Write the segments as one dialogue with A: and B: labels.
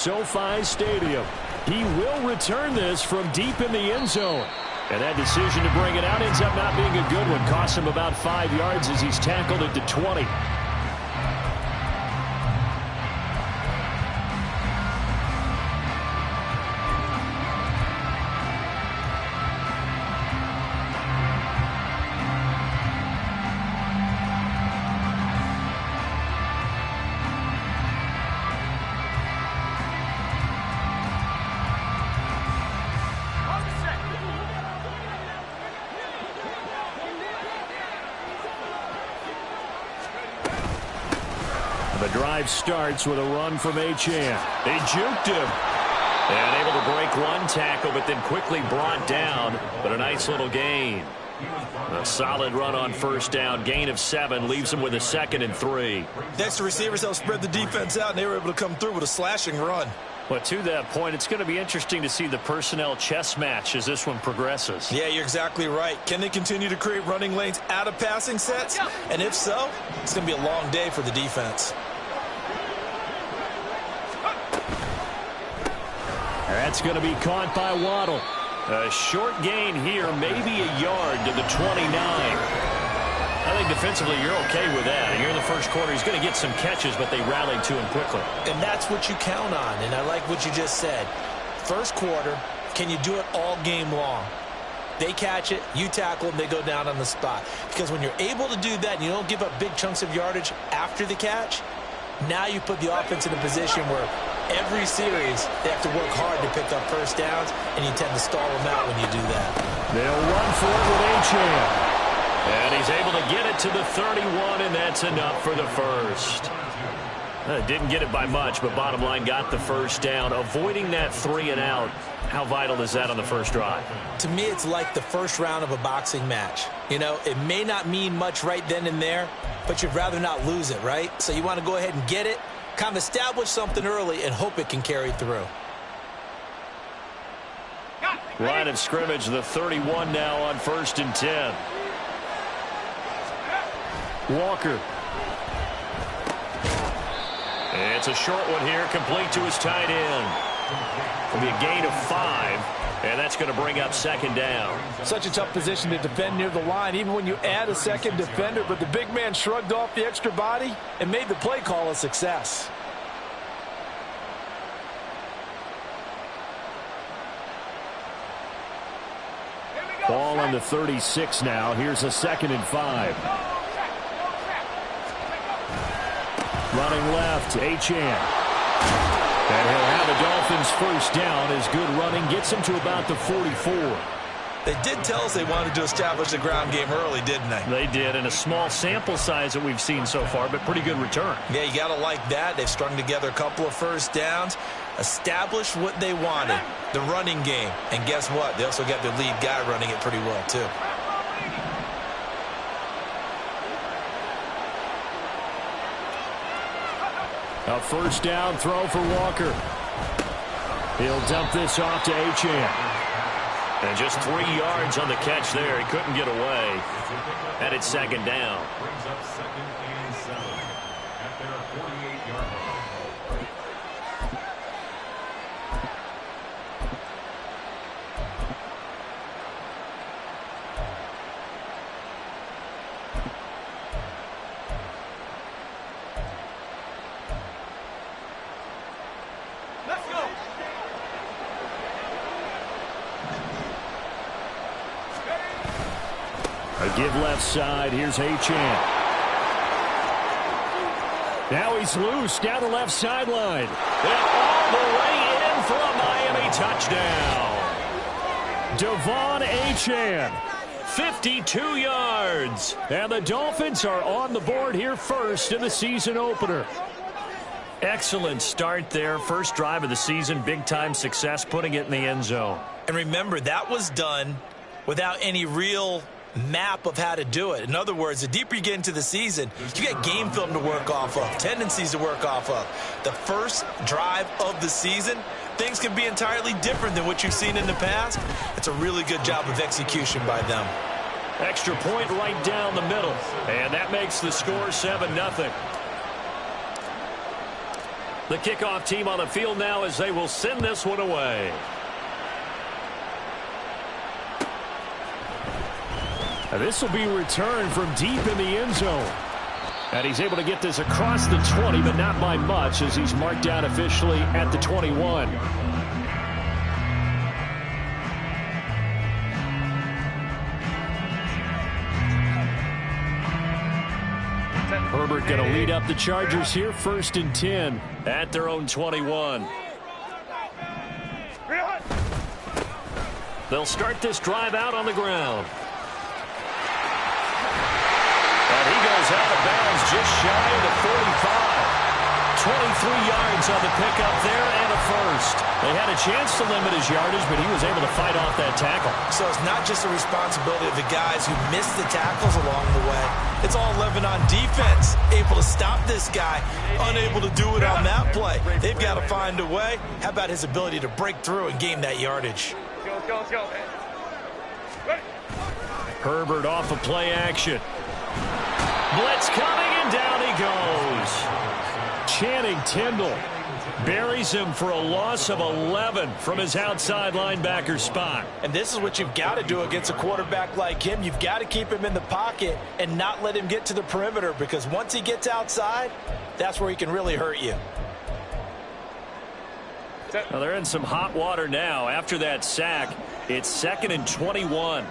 A: SoFi Stadium. He will return this from deep in the end zone. And that decision to bring it out ends up not being a good one. Cost him about 5 yards as he's tackled it to 20. The drive starts with a run from Achane. They juked him. And able to break one tackle, but then quickly brought down. But a nice little gain. A solid run on first down. Gain of 7 leaves them with a 2nd and 3.
B: Next, the receivers helped spread the defense out, and they were able to come through with a slashing run.
A: Well, to that point, it's going to be interesting to see the personnel chess match as this one progresses.
B: Yeah, you're exactly right. Can they continue to create running lanes out of passing sets? And if so, it's going to be a long day for the defense.
A: That's going to be caught by Waddle. A short gain here, maybe a yard to the 29. I think defensively you're okay with that. Here in the first quarter, he's going to get some catches, but they rallied to him quickly.
B: And that's what you count on, and I like what you just said. First quarter, can you do it all game long? They catch it, you tackle them, they go down on the spot. Because when you're able to do that and you don't give up big chunks of yardage after the catch, now you put the offense in a position where every series they have to work hard to pick up first downs, and you tend to stall them out when you do that.
A: They'll run for it with Achane. And he's able to get it to the 31, and that's enough for the first. Didn't get it by much, but bottom line got the first down. Avoiding that 3 and out, how vital is that on the first drive?
B: To me, it's like the first round of a boxing match. You know, it may not mean much right then and there, but you'd rather not lose it, right? So you want to go ahead and get it, kind of establish something early, and hope it can carry through.
A: Line of scrimmage, the 31 now on 1st and 10. Walker. It's a short one here, complete to his tight end. It'll be a gain of 5, and that's going to bring up 2nd down.
C: Such a tough position to defend near the line, even when you add a second defender, but the big man shrugged off the extra body and made the play call a success.
A: Ball on the 36 now. Here's a 2nd and 5. Running left, Achane. And he'll have a Dolphins first down as good running gets him to about the 44.
B: They did tell us they wanted to establish the ground game early, didn't they?
A: They did, and a small sample size that we've seen so far, but pretty good return.
B: Yeah, you got to like that. They've strung together a couple of first downs, established what they wanted, the running game. And guess what? They also got their lead guy running it pretty well, too.
A: A first down throw for Walker. He'll dump this off to Achane. And just 3 yards on the catch there. He couldn't get away. And it's 2nd down. A give left side. Here's Achane. Now he's loose down the left sideline. And all the way in for a Miami touchdown. Devon Achane, 52 yards. And the Dolphins are on the board here first in the season opener. Excellent start there. First drive of the season. Big-time success putting it in the end zone.
B: And remember, that was done without any real map of how to do it. In other words, the deeper you get into the season, you got game film to work off of, tendencies to work off of. The first drive of the season, things can be entirely different than what you've seen in the past. It's a really good job of execution by them.
A: Extra point right down the middle. And that makes the score 7-0. The kickoff team on the field now as they will send this one away. And this will be returned from deep in the end zone. And he's able to get this across the 20, but not by much as he's marked down officially at the 21. Herbert going to lead up the Chargers here, 1st and 10 at their own 21. They'll start this drive out on the ground. And he goes out of bounds just shy of the 45. 23 yards on the pickup there and a first. They had a chance to limit his yardage, but he was able to fight off that tackle.
B: So it's not just the responsibility of the guys who missed the tackles along the way. It's all living on defense. Able to stop this guy, unable to do it on that play. They've got to find a way. How about his ability to break through and gain that yardage?
D: Let's go.
A: Herbert off of play action. Blitz coming, and down he goes. Channing Tindall buries him for a loss of 11 from his outside linebacker spot.
C: And this is what you've got to do against a quarterback like him. You've got to keep him in the pocket and not let him get to the perimeter, because once he gets outside, that's where he can really hurt you.
A: Well, they're in some hot water now. After that sack, it's 2nd and 21.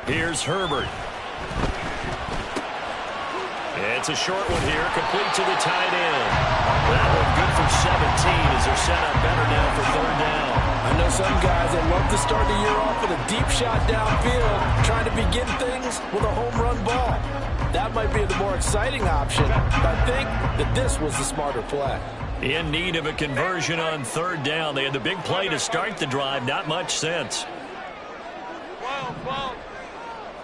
A: Here's Herbert. It's a short one here, complete to the tight end. That one good for 17 as they're set up better now for 3rd down.
C: I know some guys that love to start the year off with a deep shot downfield, trying to begin things with a home run ball. That might be the more exciting option, but I think that this was the smarter play.
A: In need of a conversion on 3rd down. They had the big play to start the drive, not much sense.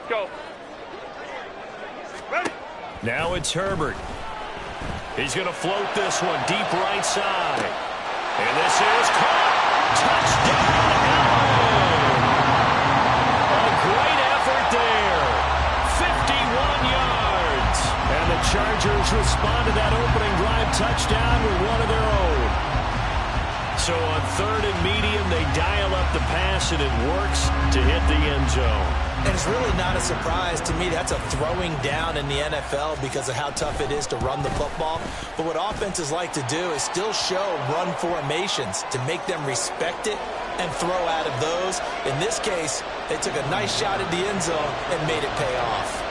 D: Go. Ready.
A: Now it's Herbert. He's going to float this one deep right side. And this is caught. Touchdown, Allen. A great effort there. 51 yards. And the Chargers respond to that opening drive touchdown with one of their own. So on 3rd and medium, they dial up the pass, and it works to hit the end zone.
B: And it's really not a surprise to me. That's a throwing down in the NFL because of how tough it is to run the football. But what offenses like to do is still show run formations to make them respect it and throw out of those. In this case, they took a nice shot at the end zone and made it pay off.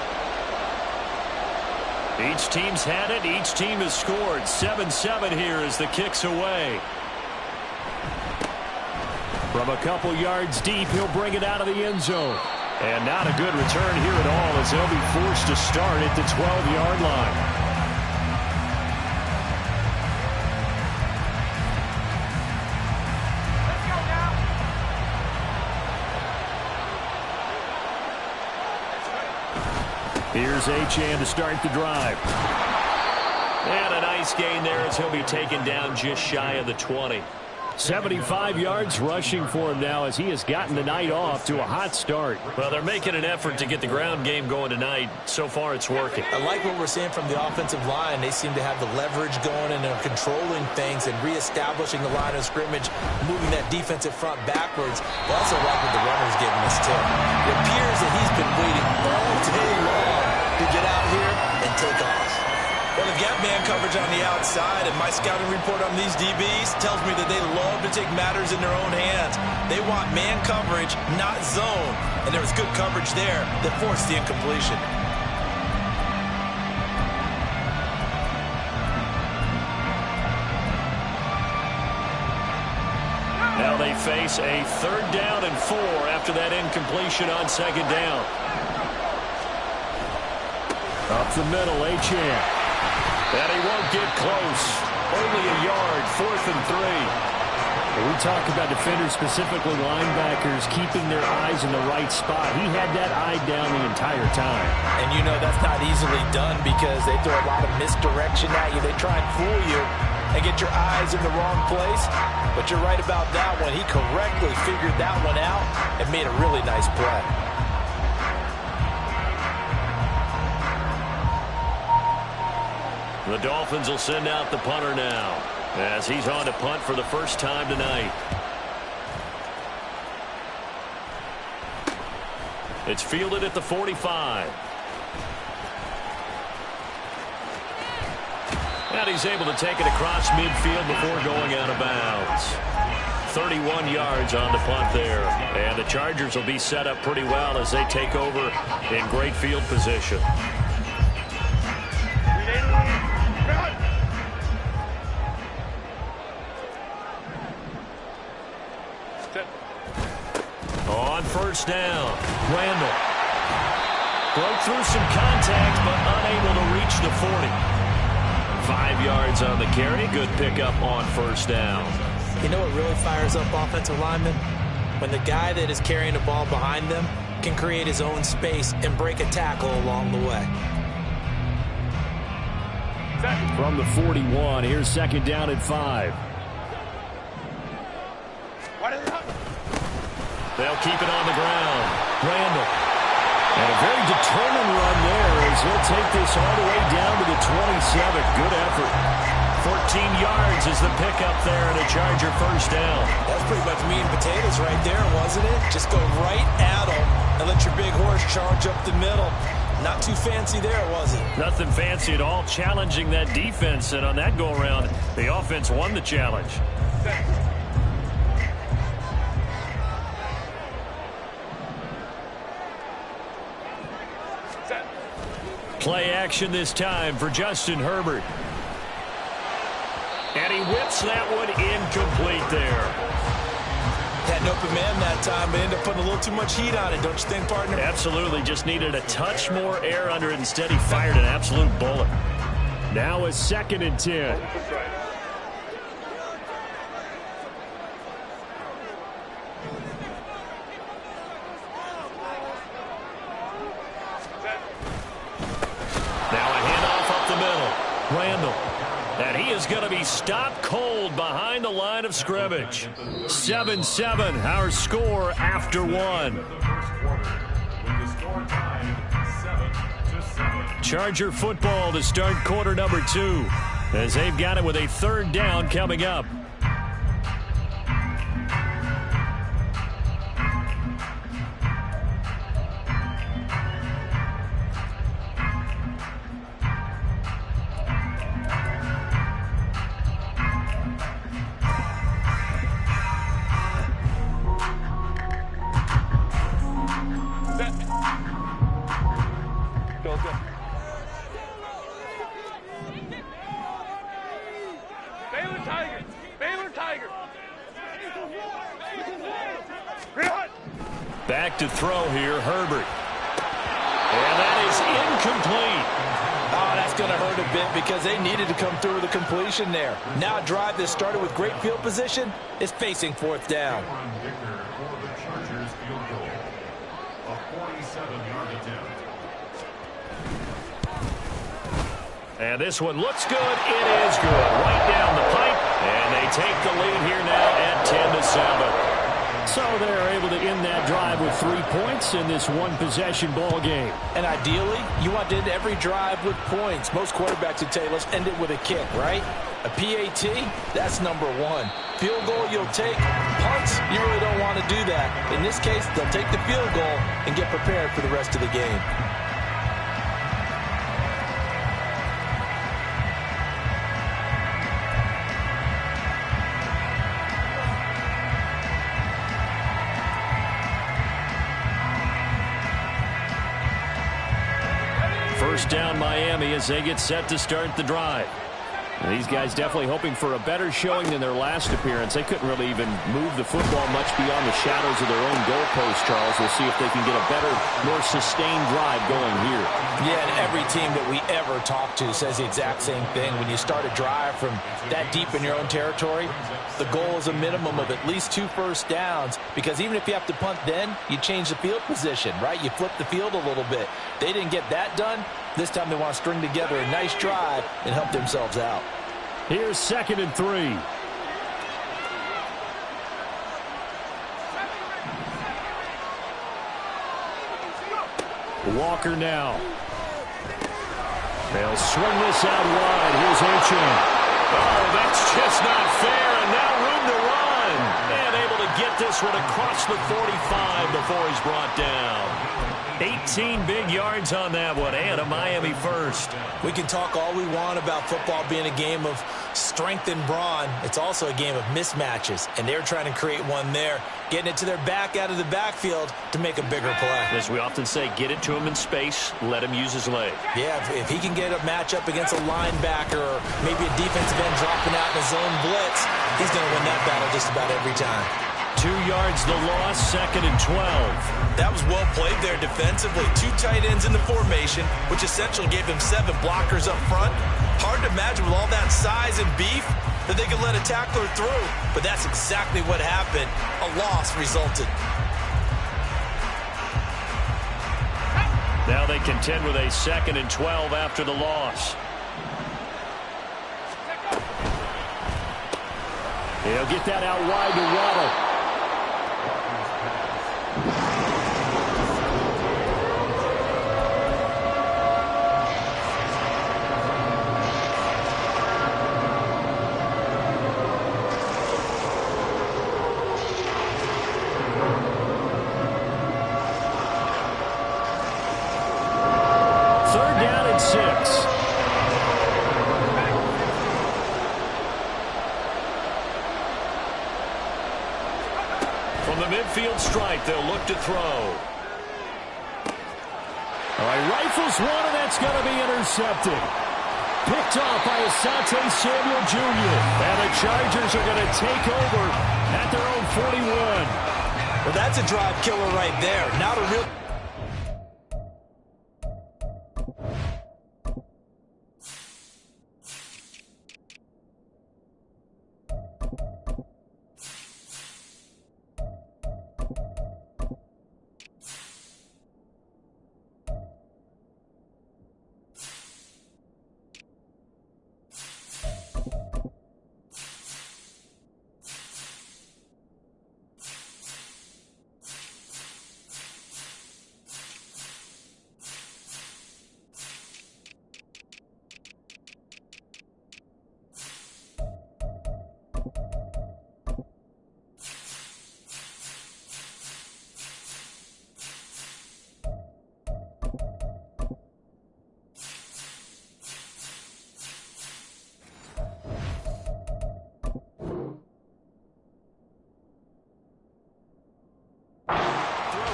A: Each team's had it. Each team has scored. 7-7 here as the kick's away. From a couple yards deep, he'll bring it out of the end zone. And not a good return here at all as they'll be forced to start at the 12-yard line. Here's Achane to start the drive. And a nice gain there as he'll be taken down just shy of the 20. 75 yards rushing for him now as he has gotten the night off to a hot start. Well, they're making an effort to get the ground game going tonight. So far, it's working.
B: I like what we're seeing from the offensive line. They seem to have the leverage going and are controlling things and reestablishing the line of scrimmage, moving that defensive front backwards. I also like what the runner's giving us, too. It appears that he's been waiting all day long to get out here and take off. Well, they've got man coverage on the outside, and my scouting report on these DBs tells me that they love to take matters in their own hands. They want man coverage, not zone. And there was good coverage there that forced the incompletion.
A: Now they face a 3rd down and 4 after that incompletion on 2nd down. Up the middle, Achane. And he won't get close. Only a yard, 4th and 3. We talk about defenders, specifically linebackers, keeping their eyes in the right spot. He had that eye down the entire time.
C: And you know that's not easily done because they throw a lot of misdirection at you. They try and fool you and get your eyes in the wrong place. But you're right about that one. He correctly figured that one out and made a really nice play.
A: The Dolphins will send out the punter now as he's on to punt for the first time tonight. It's fielded at the 45. And he's able to take it across midfield before going out of bounds. 31 yards on the punt there. And the Chargers will be set up pretty well as they take over in great field position. On first down, Randall broke through some contact but unable to reach the 40. 5 yards on the carry. Good pickup on first down.
B: You know what really fires up offensive linemen? When the guy that is carrying the ball behind them can create his own space and break a tackle along the way.
A: From the 41, here's second down at 5. They'll keep it on the ground. Randall. And a very determined run there as he'll take this all the way down to the 27. Good effort. 14 yards is the pickup there and a Charger first down.
B: That's pretty much meat and potatoes right there, wasn't it? Just go right at them and let your big horse charge up the middle. Not too fancy there, was it?
A: Nothing fancy at all. Challenging that defense, and on that go-around, the offense won the challenge. Play action this time for Justin Herbert. And he whips that one incomplete there.
B: Had an open man that time, but ended up putting a little too much heat on it, don't you think, partner?
A: Absolutely. Just needed a touch more air under it. Instead, he fired an absolute bullet. Now a 2nd and 10. Randall. And he is going to be stopped cold behind the line of scrimmage. 7-7, our score after 1. Charger football to start quarter number 2 as they've got it with a 3rd down coming up. Back to throw here, Herbert. And that is incomplete.
B: Oh, that's going to hurt a bit because they needed to come through with a completion there. Now a drive that started with great field position is facing 4th down.
A: And this one looks good. It is good. Right down the pipe. And they take the lead here now at 10-7. So they're able to end that drive with 3 points in this one-possession ball game.
B: And ideally, you want to end every drive with points. Most quarterbacks would tell you, let's end it with a kick, right? A PAT, that's number 1. Field goal you'll take. Punts, you really don't want to do that. In this case, they'll take the field goal and get prepared for the rest of the game.
A: First down Miami as they get set to start the drive. And these guys definitely hoping for a better showing than their last appearance. They couldn't really even move the football much beyond the shadows of their own goalpost, Charles. We'll see if they can get a better, more sustained drive going here.
B: Yeah, and every team that we ever talk to says the exact same thing. When you start a drive from that deep in your own territory, the goal is a minimum of at least 2 first downs, because even if you have to punt then, you change the field position, right? You flip the field a little bit. They didn't get that done. This time they want to string together a nice drive and help themselves out.
A: Here's 2nd and 3. Walker now. They'll swing this out wide. is Achane. Oh, that's just not fair, and now room to run. And able to get this one across the 45 before he's brought down. 18 big yards on that one, and a Miami first.
B: We can talk all we want about football being a game of strength and brawn. It's also a game of mismatches, and they're trying to create one there, getting it to their back out of the backfield to make a bigger play.
A: As we often say, get it to him in space, let him use his leg.
B: Yeah, if he can get a matchup against a linebacker or maybe a defensive end dropping out in a zone blitz, he's going to win that battle just about every time.
A: 2 yards the loss, 2nd and 12.
B: That was well played there defensively. 2 tight ends in the formation, which essentially gave him 7 blockers up front. Hard to imagine with all that size and beef that they could let a tackler through. But that's exactly what happened. A loss resulted.
A: Now they contend with a 2nd and 12 after the loss. He'll get that out wide to Waddle. Midfield stripe, they'll look to throw. All right, rifles one, and that's going to be intercepted. Picked off by Asante Samuel Jr. And the Chargers are going to take over at their own 41.
B: Well, that's a drive killer right there. Not a real...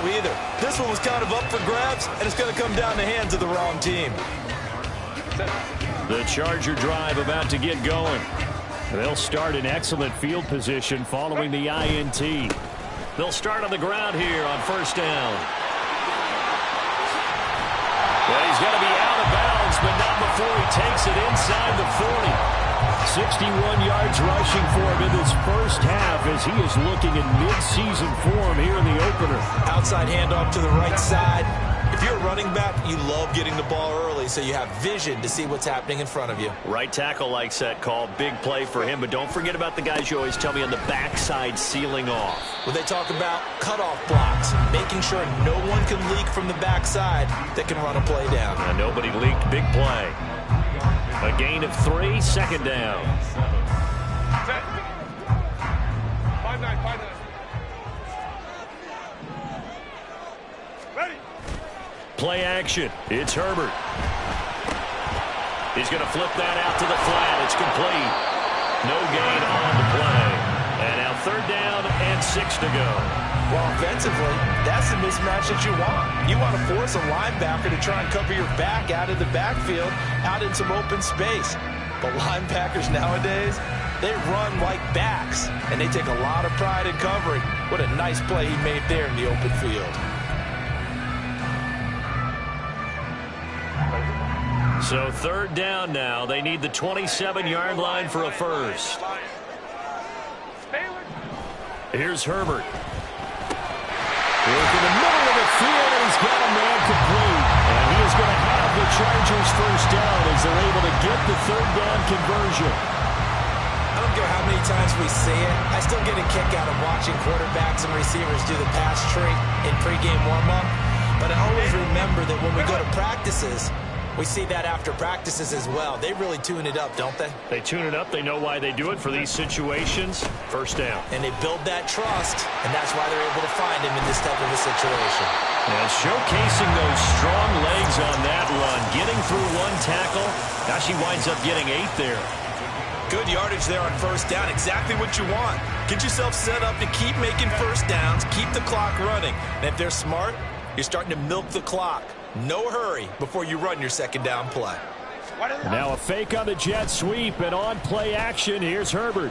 B: either. This one was kind of up for grabs, and it's going to come down the hands of the wrong team.
A: The Charger drive about to get going. They'll start in excellent field position following the INT. They'll start on the ground here on first down. Well, he's going to be out of bounds, but not before he takes it inside the 40. 61 yards rushing for him in this first half as he is looking in mid-season form here in the opener.
B: Outside handoff to the right side. If you're a running back, you love getting the ball early so you have vision to see what's happening in front of you.
A: Right tackle likes that call. Big play for him, but don't forget about the guys you always tell me on the backside sealing off.
B: When they talk about cutoff blocks, making sure no one can leak from the backside that can run a play down.
A: And nobody leaked. Big play. A gain of 3, second down.
D: 5-9. Ready.
A: Play action. It's Herbert. He's going to flip that out to the flat. It's complete. No gain on the play. And now third down and 6 to go.
B: Well, offensively, that's the mismatch that you want. You want to force a linebacker to try and cover your back out of the backfield, out in some open space. But linebackers nowadays, they run like backs, and they take a lot of pride in covering. What a nice play he made there in the open field.
A: So third down now. They need the 27-yard line for a first. Here's Herbert. Work in the middle of the field, and he's got a man complete. And he is going to have the Chargers first down as they're able to get the third down conversion.
B: I don't care how many times we see it. I still get a kick out of watching quarterbacks and receivers do the pass tree in pregame warm-up. But I always remember that when we go to practices, We see that after practices as well. They really tune it up, don't they?
A: They tune it up. They know why they do it for these situations. First down.
B: And they build that trust, and that's why they're able to find him in this type of a situation.
A: And showcasing those strong legs on that run. Getting through one tackle. Now she winds up getting 8 there.
C: Good yardage there on first down. Exactly what you want. Get yourself set up to keep making first downs, keep the clock running. And if they're smart, you're starting to milk the clock. No hurry before you run your second down play.
A: Now a fake on the jet sweep and on play action. Here's Herbert.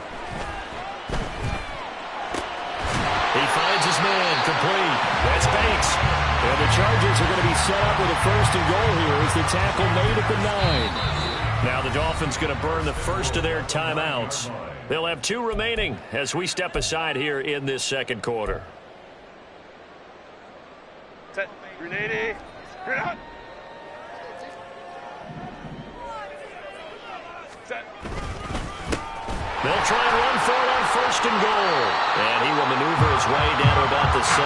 A: He finds his man complete. That's Banks. And the Chargers are going to be set up with a first and goal here as the tackle made at the 9. Now the Dolphins going to burn the first of their timeouts. They'll have 2 remaining as we step aside here in this second quarter.
D: Set. Grenade. Grenade. Set.
A: They'll try and run for it on first and goal. And he will maneuver his way down to about the 7.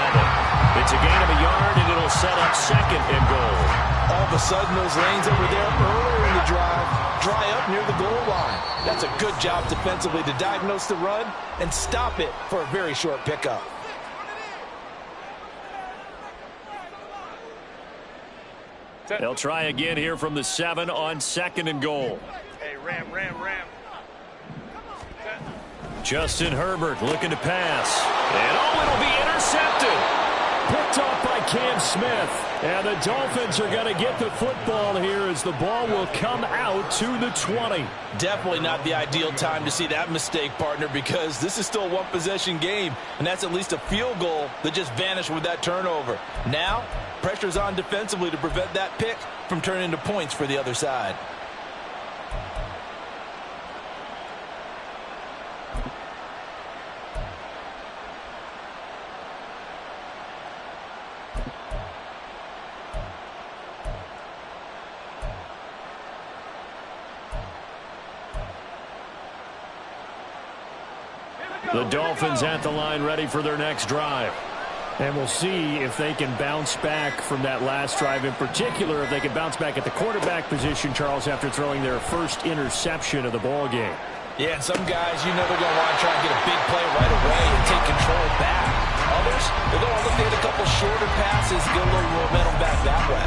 A: It's a gain of a yard, and it'll set up second and goal.
C: All of a sudden, those lanes that were there earlier in the drive dry up near the goal line. That's a good job defensively to diagnose the run and stop it for a very short pickup.
A: They'll try again here from the 7 on second and goal.
D: Hey, ram. Set.
A: Justin Herbert looking to pass. And it'll be intercepted. Picked off by Cam Smith. And the Dolphins are going to get the football here as the ball will come out to the 20.
C: Definitely not the ideal time to see that mistake, partner, because this is still a one-possession game, and that's at least a field goal that just vanished with that turnover. Now, pressure's on defensively to prevent that pick from turning into points for the other side.
A: The Dolphins at the line ready for their next drive. And we'll see if they can bounce back from that last drive. In particular, if they can bounce back at the quarterback position, Charles, after throwing their first interception of the ball game.
C: Yeah, and some guys, you know they're going to want to try and get a big play right away and take control back. Others, they're going to look to hit a couple shorter passes, get a little momentum back that way.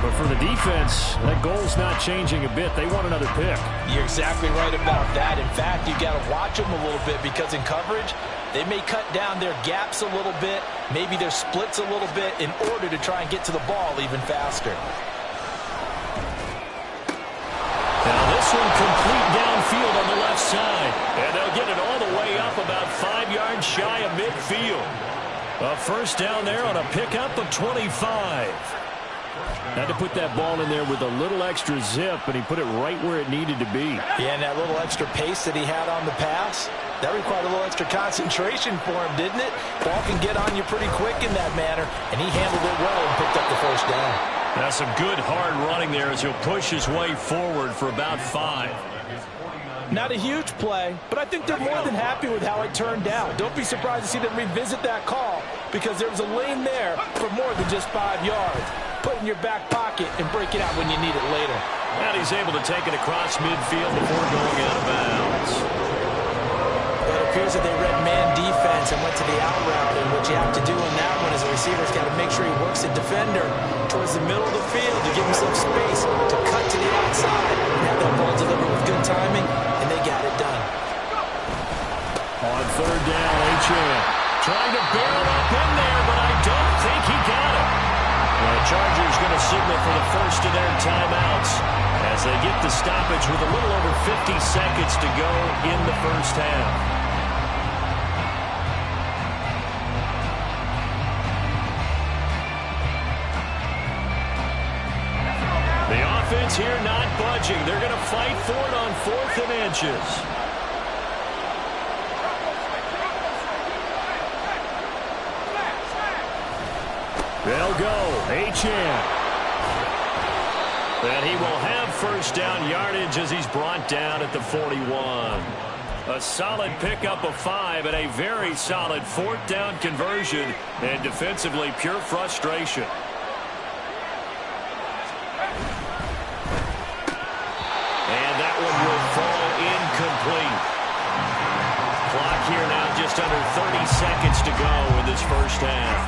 A: But for the defense, that goal's not changing a bit. They want another pick.
C: You're exactly right about that. In fact, you got to watch them a little bit because in coverage, they may cut down their gaps a little bit, maybe their splits a little bit in order to try and get to the ball even faster.
A: Now this one complete downfield on the left side. And they'll get it all the way up about 5 yards shy of midfield. A first down there on a pickup of 25. Had to put that ball in there with a little extra zip, and he put it right where it needed to be.
C: Yeah, and that little extra pace that he had on the pass, that required a little extra concentration for him, didn't it? Ball can get on you pretty quick in that manner, and he handled it well and picked up the first down.
A: That's some good hard running there as he'll push his way forward for about 5.
C: Not a huge play, but I think they're more than happy with how it turned out. Don't be surprised to see them revisit that call because there was a lane there for more than just 5 yards. Put it in your back pocket and break it out when you need it later.
A: And he's able to take it across midfield before going out of bounds.
B: It appears that they read man defense and went to the out route, and what you have to do in that one is a receiver's got to make sure he works a defender towards the middle of the field to give himself space to cut to the outside and have that ball delivered with good timing, and they got it done.
A: On third down, Achane trying to barrel up in there, but I don't think he got it. The Chargers going to signal for the first of their timeouts as they get the stoppage with a little over 50 seconds to go in the first half. The offense here not budging. They're going to fight for it on 4th and inches. They'll go. Achane. And he will have first down yardage as he's brought down at the 41. A solid pickup of 5 and a very solid 4th down conversion. And defensively, pure frustration. just under 30 seconds to go in this first half.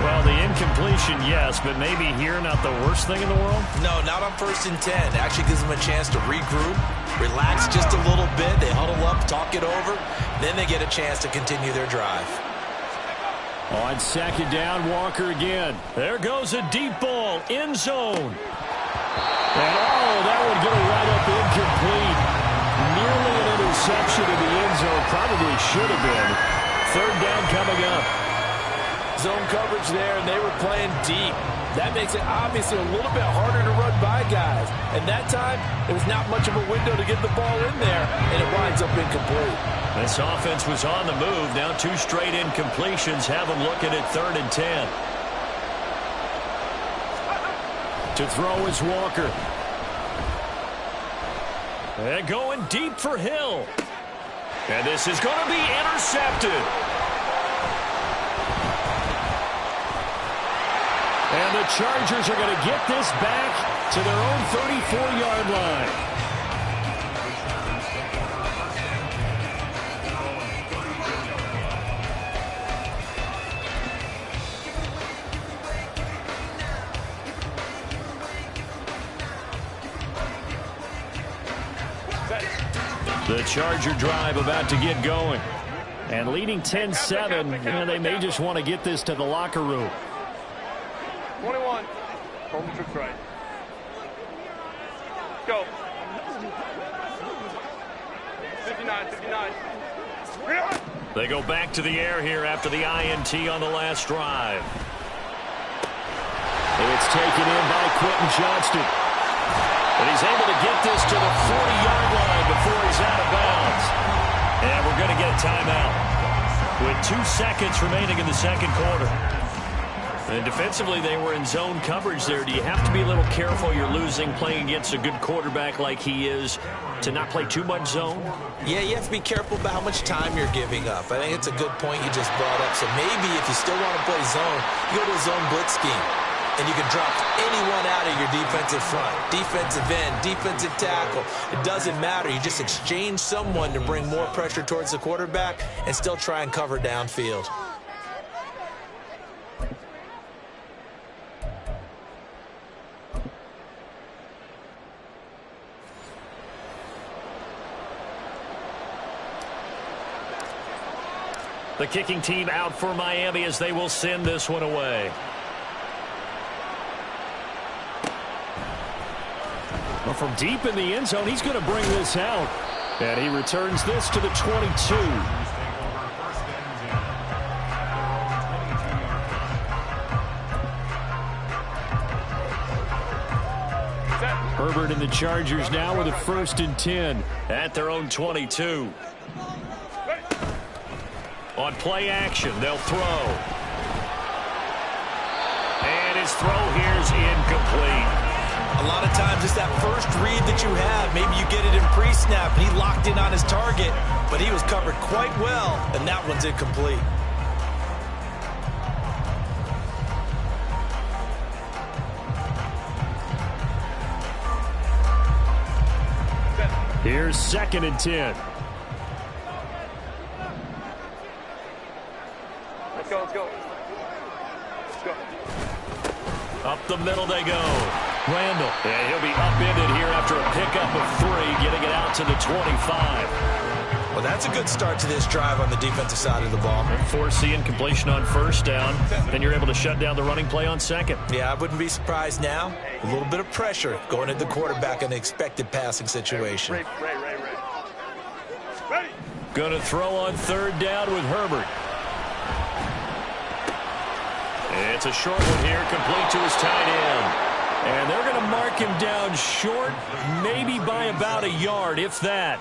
E: Well, the incompletion, yes, but maybe here not the worst thing in the world?
B: No, not on 1st and 10. It actually gives them a chance to regroup, relax just a little bit. They huddle up, talk it over. Then they get a chance to continue their drive.
A: On 2nd down, Walker again. There goes a deep ball, end zone. And that would get it right up incomplete. Nearly an interception in the end zone. Probably should have been. 3rd down coming up.
C: Zone coverage there, and they were playing deep. That makes it obviously a little bit harder to run by guys. And that time, there was not much of a window to get the ball in there, and it winds up incomplete.
A: This offense was on the move. Now 2 straight incompletions have them looking at 3rd and 10. To throw is Walker. And going deep for Hill. And this is going to be intercepted. And the Chargers are going to get this back to their own 34-yard line. The Charger drive about to get going.
E: And leading 10-7, they may just want to get this to the locker room.
D: 21. Home trips right. Go. 59, 59.
A: They go back to the air here after the INT on the last drive. It's taken in by Quentin Johnston. And he's able to get this to the 40-yard line before he's out of bounds. And we're going to get a timeout with 2 seconds remaining in the second quarter. And defensively, they were in zone coverage there. Do you have to be a little careful you're losing playing against a good quarterback like he is to not play too much zone?
B: Yeah, you have to be careful about how much time you're giving up. I think it's a good point you just brought up. So maybe if you still want to play zone, you go to a zone blitz scheme. And you can drop anyone out of your defensive front. Defensive end, defensive tackle. It doesn't matter. You just exchange someone to bring more pressure towards the quarterback and still try and cover downfield.
A: The kicking team out for Miami as they will send this one away. Well, from deep in the end zone, he's going to bring this out. And he returns this to the 22. Herbert and the Chargers now with a 1st and 10 at their own 22. On play action, they'll throw. And his throw here's incomplete.
B: A lot of times it's that first read that you have. Maybe you get it in pre-snap, and he locked in on his target, but he was covered quite well, and that one's incomplete.
A: Here's 2nd and 10.
D: Let's go, let's go. Let's go.
A: Up the middle they go. Randall. And he'll be upended here after a pickup of 3, getting it out to the 25.
B: Well, that's a good start to this drive on the defensive side of the ball.
A: Force the incompletion on 1st down. Then you're able to shut down the running play on 2nd.
B: Yeah, I wouldn't be surprised now. A little bit of pressure going at the quarterback in an expected passing situation.
D: Ready.
A: Going to throw on 3rd down with Herbert. It's a short one here, complete to his tight end. And they're going to mark him down short, maybe by about a yard, if that.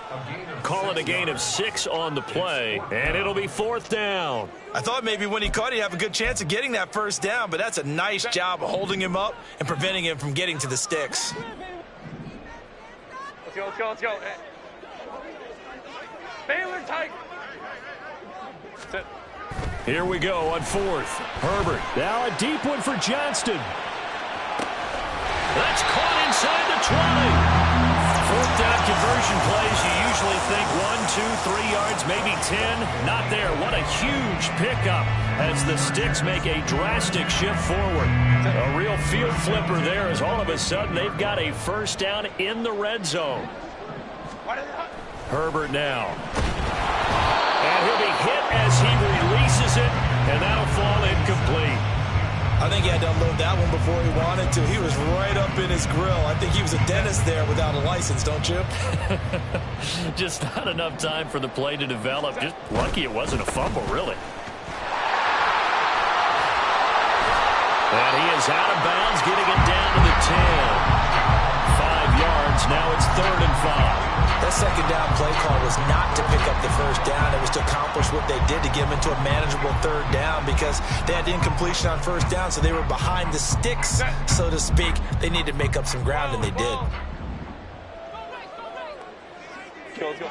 A: Call it a gain of 6 on the play, and it'll be 4th down.
B: I thought maybe when he caught, he'd have a good chance of getting that 1st down, but that's a nice job of holding him up and preventing him from getting to the sticks.
D: Let's go. Hey. Baylor tight. Sit.
A: Here we go on 4th. Herbert. Now a deep one for Johnston. That's caught inside the 20. 4th down conversion plays, you usually think 1, 2, 3 yards yards, maybe 10. Not there. What a huge pickup as the Sticks make a drastic shift forward. A real field flipper there as all of a sudden they've got a first down in the red zone. Herbert now. And he'll be hit as he releases it, and that'll fall incomplete.
B: I think he had to unload that one before he wanted to. He was right up in his grill. I think he was a dentist there without a license, don't you?
E: Just not enough time for the play to develop. Just lucky it wasn't a fumble, really.
A: And he is out of bounds, getting it down to the 10. 5 yards. Now it's 3rd and 5.
B: That second down play call was not to pick up the first down. It was to accomplish what they did to get them into a manageable 3rd down because they had incompletion on first down, so they were behind the sticks, so to speak. They needed to make up some ground, and they did.
D: Let's go.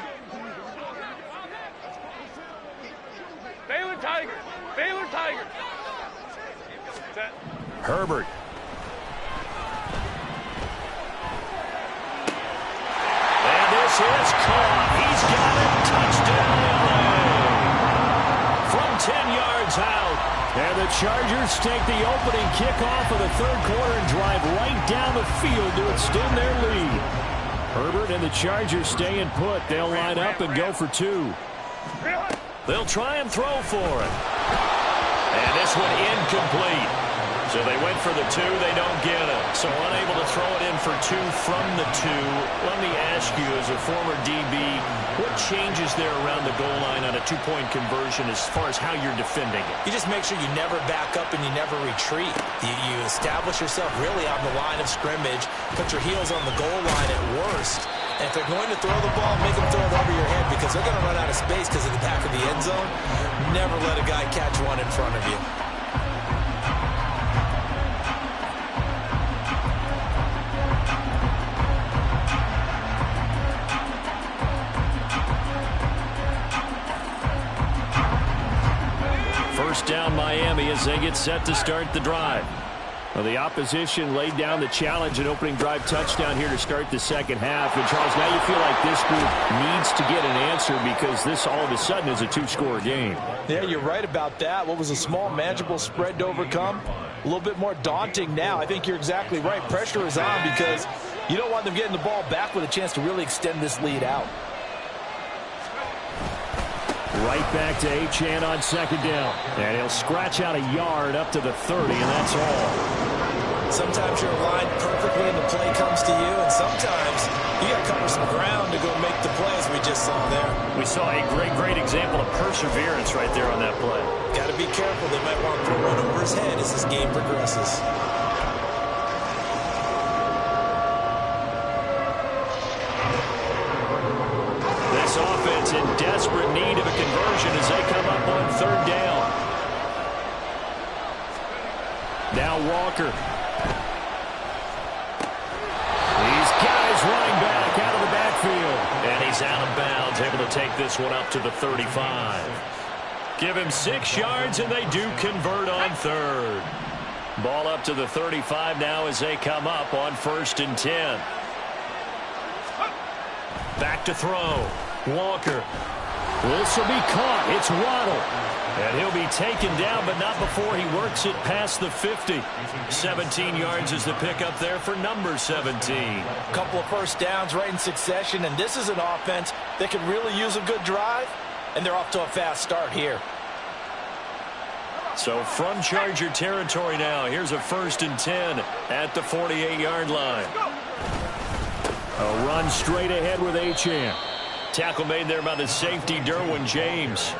D: Baylor Tiger. Baylor Tiger. Set.
A: Herbert. This is caught. He's got it. Touchdown, LA. From 10 yards out.
E: And the Chargers take the opening kickoff of the 3rd quarter and drive right down the field to extend their lead. Herbert and the Chargers staying put. They'll line up and go for 2.
A: They'll try and throw for it. And this one incomplete. So they went for the 2. They don't get it. So unable to throw it in for 2 from the 2. Let me ask you, as a former DB, what changes there around the goal line on a 2-point conversion as far as how you're defending it?
B: You just make sure you never back up and you never retreat. You establish yourself really on the line of scrimmage, put your heels on the goal line at worst. And if they're going to throw the ball, make them throw it over your head because they're going to run out of space because of the back of the end zone. Never let a guy catch one in front of you.
E: First down Miami as they get set to start the drive. Well, the opposition laid down the challenge and opening drive touchdown here to start the second half. And, Charles, now you feel like this group needs to get an answer because this all of a sudden is a 2-score game.
B: Yeah, you're right about that. What was a small, manageable spread to overcome? A little bit more daunting now. I think you're exactly right. Pressure is on because you don't want them getting the ball back with a chance to really extend this lead out.
E: Right back to Achane on 2nd down. And he'll scratch out a yard up to the 30, and that's all.
B: Sometimes you're aligned perfectly and the play comes to you, and sometimes you got to cover some ground to go make the plays we just saw there.
A: We saw a great example of perseverance right there on that play.
B: Got to be careful. They might want to throw one over his head as this game progresses.
A: This offense in desperate need of a conversion as they come up on 3rd down.
E: Now Walker. These guys running back out of the backfield.
A: And he's out of bounds, able to take this one up to the 35. Give him 6 yards, and they do convert on 3rd. Ball up to the 35 now as they come up on 1st and 10. Back to throw. Walker.
E: This will be caught. It's Waddle.
A: And he'll be taken down, but not before he works it past the 50. 17 yards is the pickup there for number 17.
B: A couple of first downs right in succession, and this is an offense that could really use a good drive, and they're off to a fast start here.
A: So from Charger territory now, here's a 1st and 10 at the 48-yard line.
E: A run straight ahead with Achane.
A: Tackle made there by the safety, Derwin James.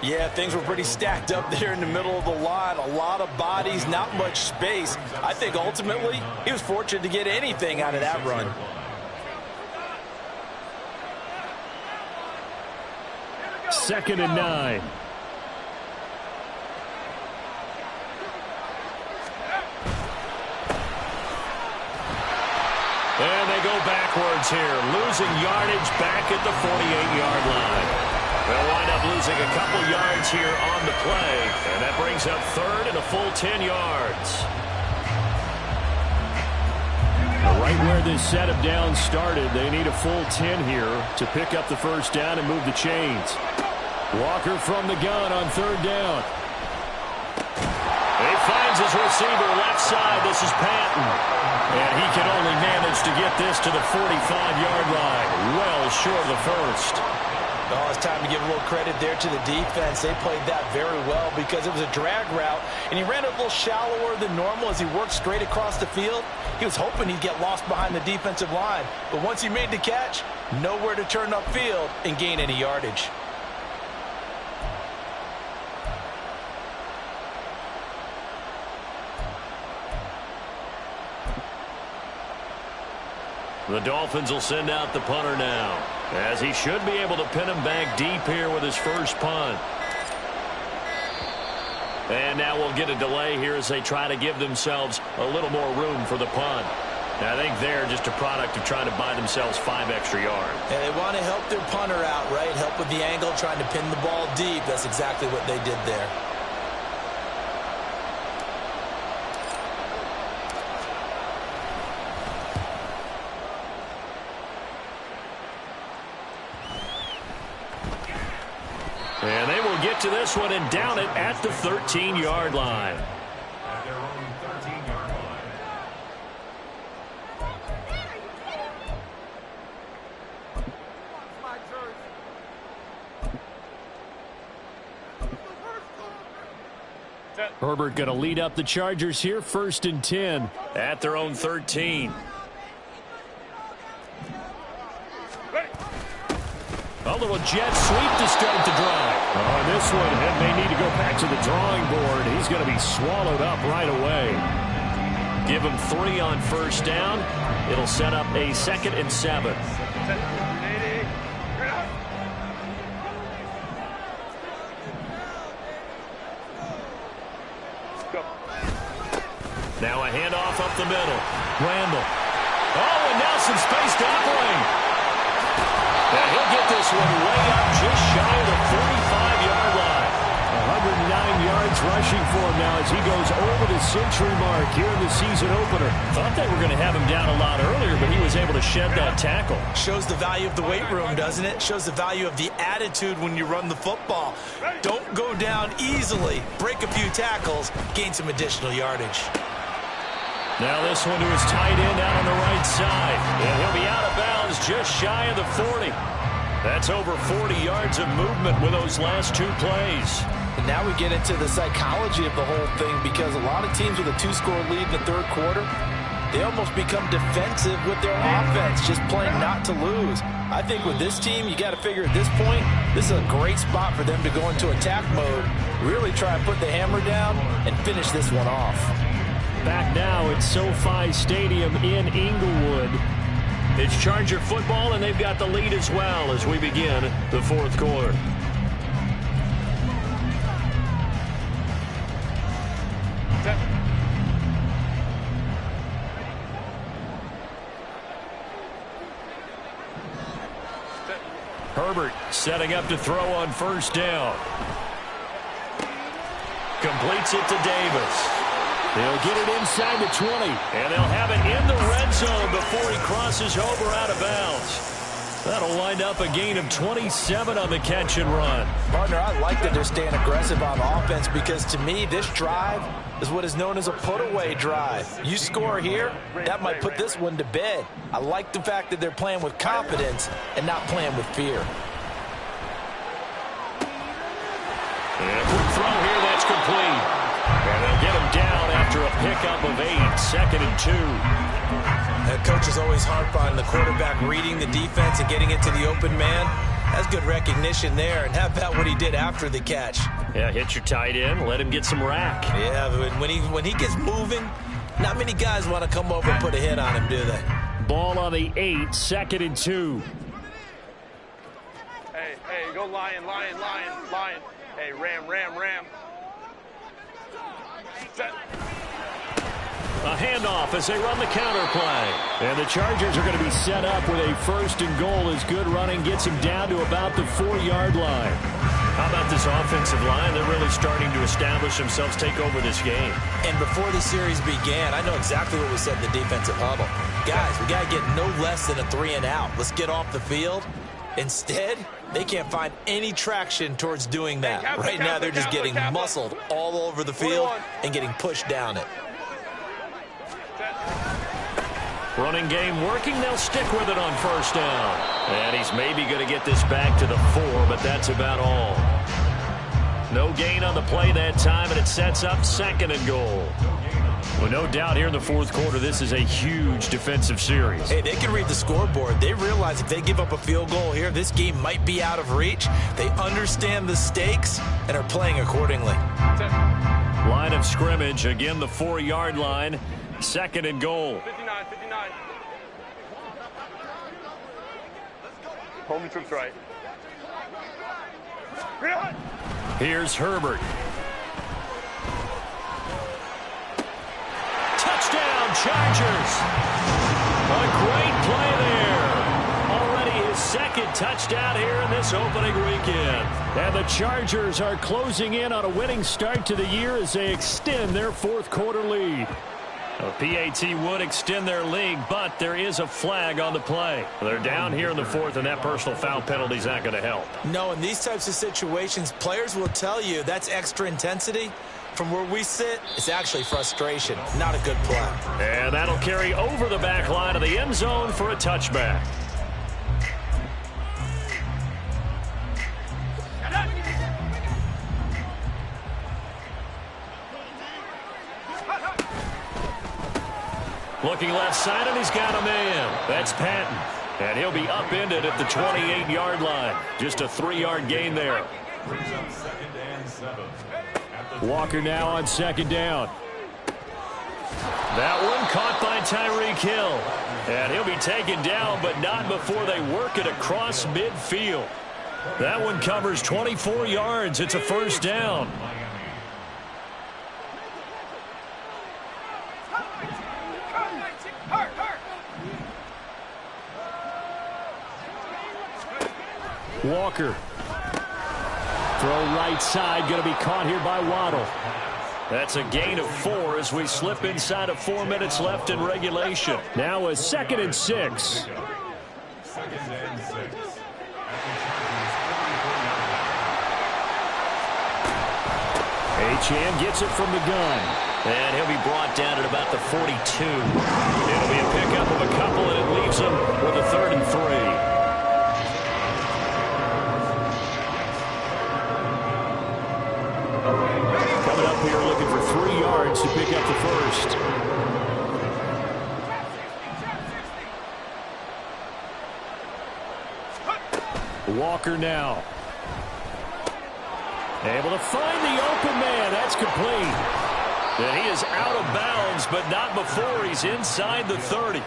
B: Yeah, things were pretty stacked up there in the middle of the line. A lot of bodies, not much space. I think ultimately he was fortunate to get anything out of that run.
E: Second and 9.
A: And they go backwards here, losing yardage back at the 48-yard line. They'll wind up losing a couple yards here on the play, and that brings up 3rd and a full 10 yards.
E: Right where this set of downs started, they need a full 10 here to pick up the first down and move the chains.
A: Walker from the gun on third down. He finds his receiver left side. This is Patton. And he can only manage to get this to the 45-yard line. Well short of the first.
B: Oh, it's time to give a little credit there to the defense. They played that very well because it was a drag route, and he ran a little shallower than normal as he worked straight across the field. He was hoping he'd get lost behind the defensive line, but once he made the catch, nowhere to turn upfield and gain any yardage.
A: The Dolphins will send out the punter now, as he should be able to pin him back deep here with his first punt. And now we'll get a delay here as they try to give themselves a little more room for the punt. And I think they're just a product of trying to buy themselves 5 extra yards.
B: And they want to help their punter out, right? Help with the angle, trying to pin the ball deep. That's exactly what they did there.
A: And they will get to this one and down it at the 13-yard line.
F: At their own 13-yard line.
A: Herbert going to lead up the Chargers here, 1st and 10 at their own 13. A little jet sweep to start the drive. On this one, and they need to go back to the drawing board. He's going to be swallowed up right away. Give him 3 on first down. It'll set up a 2nd and 7. Now a handoff up the middle. Randall. Oh, and now some space to operate. And he'll get this one way up just shy of the 45-yard line. 109 yards rushing for him now as he goes over the century mark here in the season opener. Thought they were going to have him down a lot earlier, but he was able to shed that tackle.
B: Shows the value of the weight room, doesn't it? Shows the value of the attitude when you run the football. Don't go down easily. Break a few tackles. Gain some additional yardage.
A: Now this one to his tight end out on the right side. And he'll be out of bounds just shy of the 40. That's over 40 yards of movement with those last 2 plays.
B: And now we get into the psychology of the whole thing because a lot of teams with a 2-score lead in the 3rd quarter, they almost become defensive with their offense, just playing not to lose. I think with this team, you got to figure at this point, this is a great spot for them to go into attack mode, really try and put the hammer down and finish this one off.
A: Back now at SoFi Stadium in Inglewood. It's Charger football, and they've got the lead as well as we begin the 4th quarter. Herbert setting up to throw on first down. Completes it to Davis. They'll get it inside the 20, and they'll have it in the red zone before he crosses over out of bounds. That'll wind up a gain of 27 on the catch and run.
B: Partner, I like that they're staying aggressive on offense because to me, this drive is what is known as a put-away drive. You score here, that might put this one to bed. I like the fact that they're playing with confidence and not playing with fear.
A: And a quick throw here, that's complete. And they'll get him down after a pickup of 8, 2nd and 2.
B: That coach is always harp on the quarterback reading the defense and getting it to the open man. That's good recognition there. And how about what he did after the catch?
A: Yeah, hit your tight end, let him get some rack.
B: Yeah, but when he gets moving, not many guys want to come over and put a hit on him, do they?
A: Ball on the 8, 2nd and 2.
D: Hey, go lion, lion, lion, lion. Hey, ram, ram, ram. Set.
A: A handoff as they run the counter play. And the Chargers are going to be set up with a 1st and goal as good running gets him down to about the 4-yard line. How about this offensive line? They're really starting to establish themselves, take over this game.
B: And before the series began, I know exactly what we said in the defensive huddle. Guys, we got to get no less than a 3 and out. Let's get off the field Instead, they can't find any traction towards doing that. Right now, they're just getting muscled all over the field and getting pushed down it.
A: Running game working. They'll stick with it on first down. And he's maybe going to get this back to the 4, but that's about all. No gain on the play that time, and it sets up 2nd and goal. Well, no doubt here in the 4th quarter, this is a huge defensive series.
B: Hey, they can read the scoreboard. They realize if they give up a field goal here, this game might be out of reach. They understand the stakes and are playing accordingly.
A: Line of scrimmage, again the 4-yard line. 2nd and goal.
D: 59. Home troops right.
A: Here's Herbert. Touchdown, Chargers. A great play there. Already his 2nd touchdown here in this opening weekend. And the Chargers are closing in on a winning start to the year as they extend their 4th quarter lead. A PAT would extend their lead, but there is a flag on the play. They're down here in the 4th, and that personal foul penalty is not going to help.
B: No, in these types of situations, players will tell you that's extra intensity. From where we sit, it's actually frustration, not a good play.
A: And that'll carry over the back line of the end zone for a touchback. Looking left side, and he's got a man. That's Patton. And he'll be upended at the 28-yard line. Just a 3-yard gain there. Walker now on 2nd down. That one caught by Tyreek Hill. And he'll be taken down, but not before they work it across midfield. That one covers 24 yards. It's a 1st down. Walker. Throw right side, going to be caught here by Waddle. That's a gain of 4 as we slip inside of 4 minutes left in regulation. Now a 2nd and 6. Achane gets it from the gun. And he'll be brought down at about the 42. It'll be a pickup of a couple, and it leaves him with a 3rd and 3. Coming up here looking for 3 yards to pick up the 1st. Walker now. Able to find the open man. That's complete. And he is out of bounds, but not before he's inside the 30.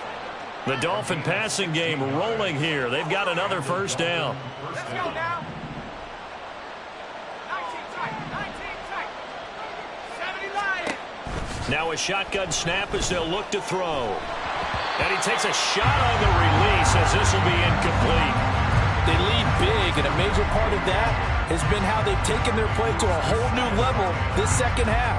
A: The Dolphin passing game rolling here. They've got another 1st down.
G: Let's go now. 70 Lions.
A: Now a shotgun snap as they'll look to throw. And he takes a shot on the release as this will be incomplete.
C: They lead big, and a major part of that has been how they've taken their play to a whole new level this 2nd half.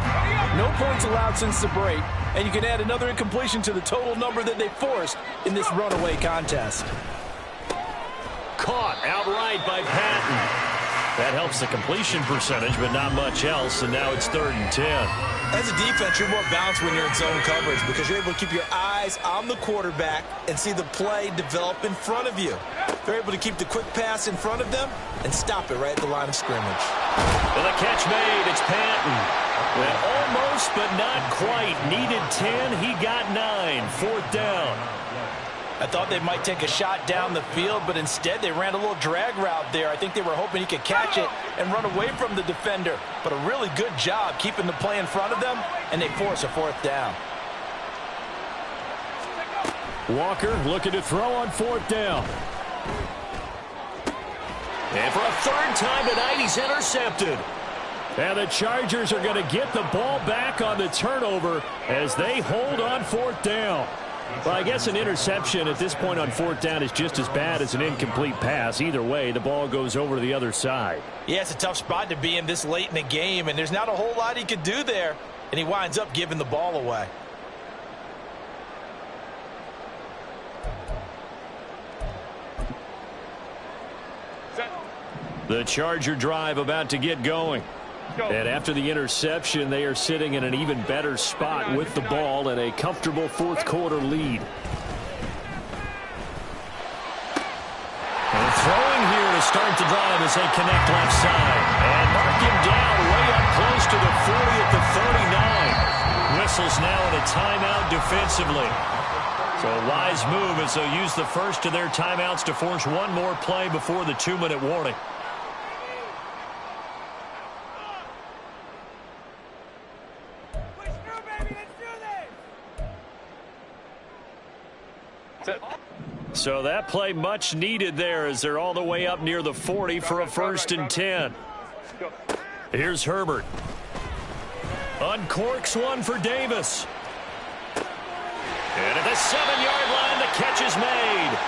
C: No points allowed since the break, and you can add another incompletion to the total number that they forced in this runaway contest.
A: Caught outright by Patton. That helps the completion percentage, but not much else, and now it's 3rd and 10.
B: As a defense, you're more balanced when you're in zone coverage because you're able to keep your eyes on the quarterback and see the play develop in front of you. They're able to keep the quick pass in front of them and stop it right at the line of scrimmage.
A: And the catch made, it's Patton. And almost, but not quite. Needed 10, he got 9. 4th down.
C: I thought they might take a shot down the field, but instead they ran a little drag route there. I think they were hoping he could catch it and run away from the defender. But a really good job keeping the play in front of them, and they force a 4th down.
A: Walker looking to throw on 4th down. And for a 3rd time tonight, he's intercepted. And the Chargers are going to get the ball back on the turnover as they hold on 4th down. Well, I guess an interception at this point on 4th down is just as bad as an incomplete pass. Either way, the ball goes over to the other side.
C: Yeah, it's a tough spot to be in this late in the game, and there's not a whole lot he could do there, and he winds up giving the ball away.
A: The Charger drive about to get going. And after the interception, they are sitting in an even better spot with the ball and a comfortable fourth quarter lead. And throwing here to start the drive as they connect left side. And mark him down way up close to the 40 at the 39. Whistles now in a timeout defensively. So a wise move as they'll use the first of their timeouts to force one more play before the 2-minute warning. So that play much needed there as they're all the way up near the 40 for a 1st and 10. Here's Herbert. Uncorks one for Davis. And at the 7-yard line, the catch is made.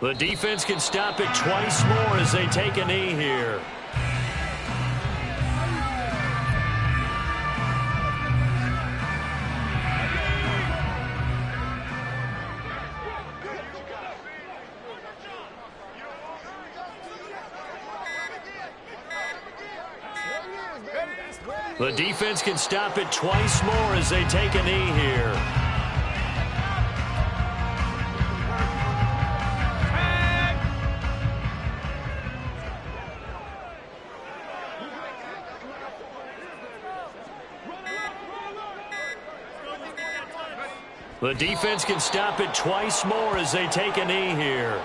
A: The defense can stop it twice more as they take a knee here. The defense can stop it twice more as they take a knee here. The defense can stop it twice more as they take a knee here.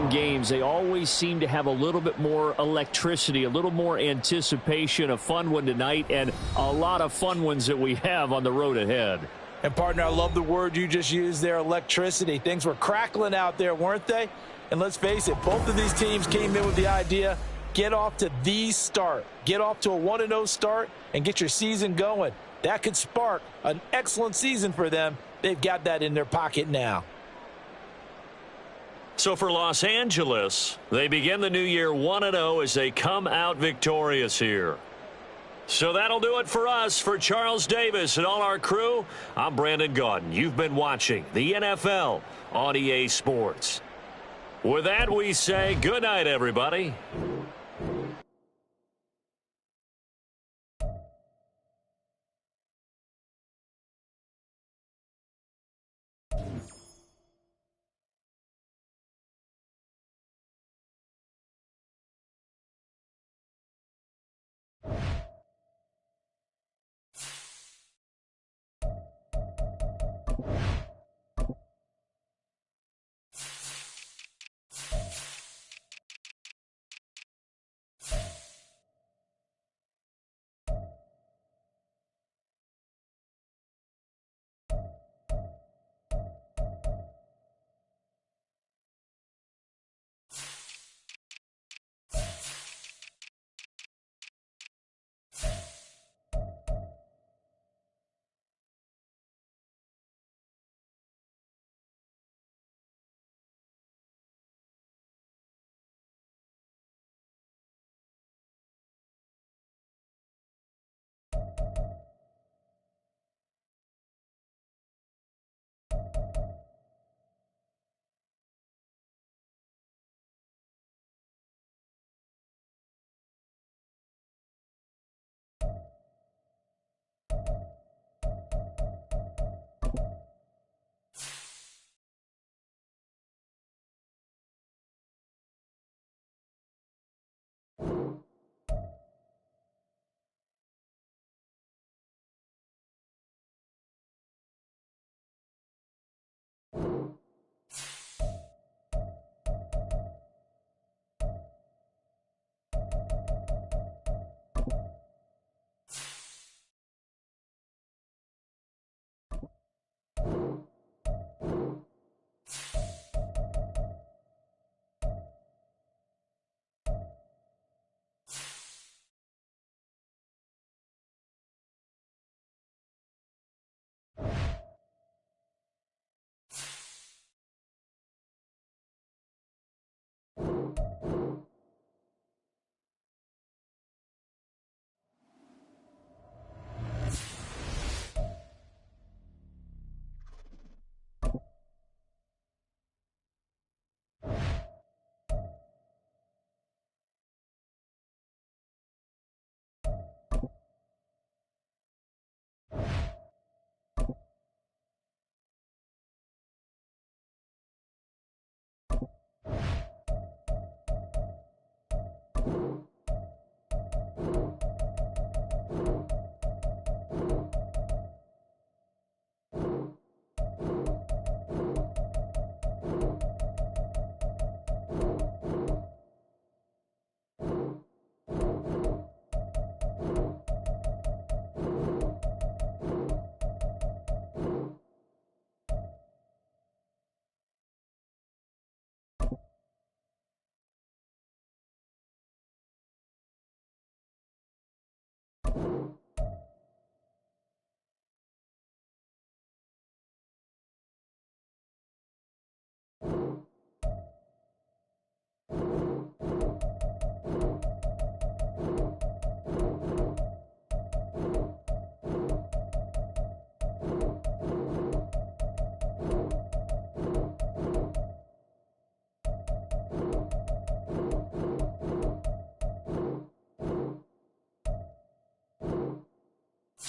A: Games, they always seem to have a little bit more electricity, a little more anticipation. A fun one tonight, and a lot of fun ones that we have on the road ahead.
B: And, partner, I love the word you just used there, electricity. Things were crackling out there, weren't they? And let's face it, both of these teams came in with the idea, get off to the start. Get off to a 1-0 start and get your season going. That could spark an excellent season for them. They've got that in their pocket now.
A: So for Los Angeles, they begin the new year 1-0 as they come out victorious here. So that'll do it for us. For Charles Davis and all our crew, I'm Brandon Gaudin. You've been watching the NFL on EA Sports. With that, we say good night, everybody.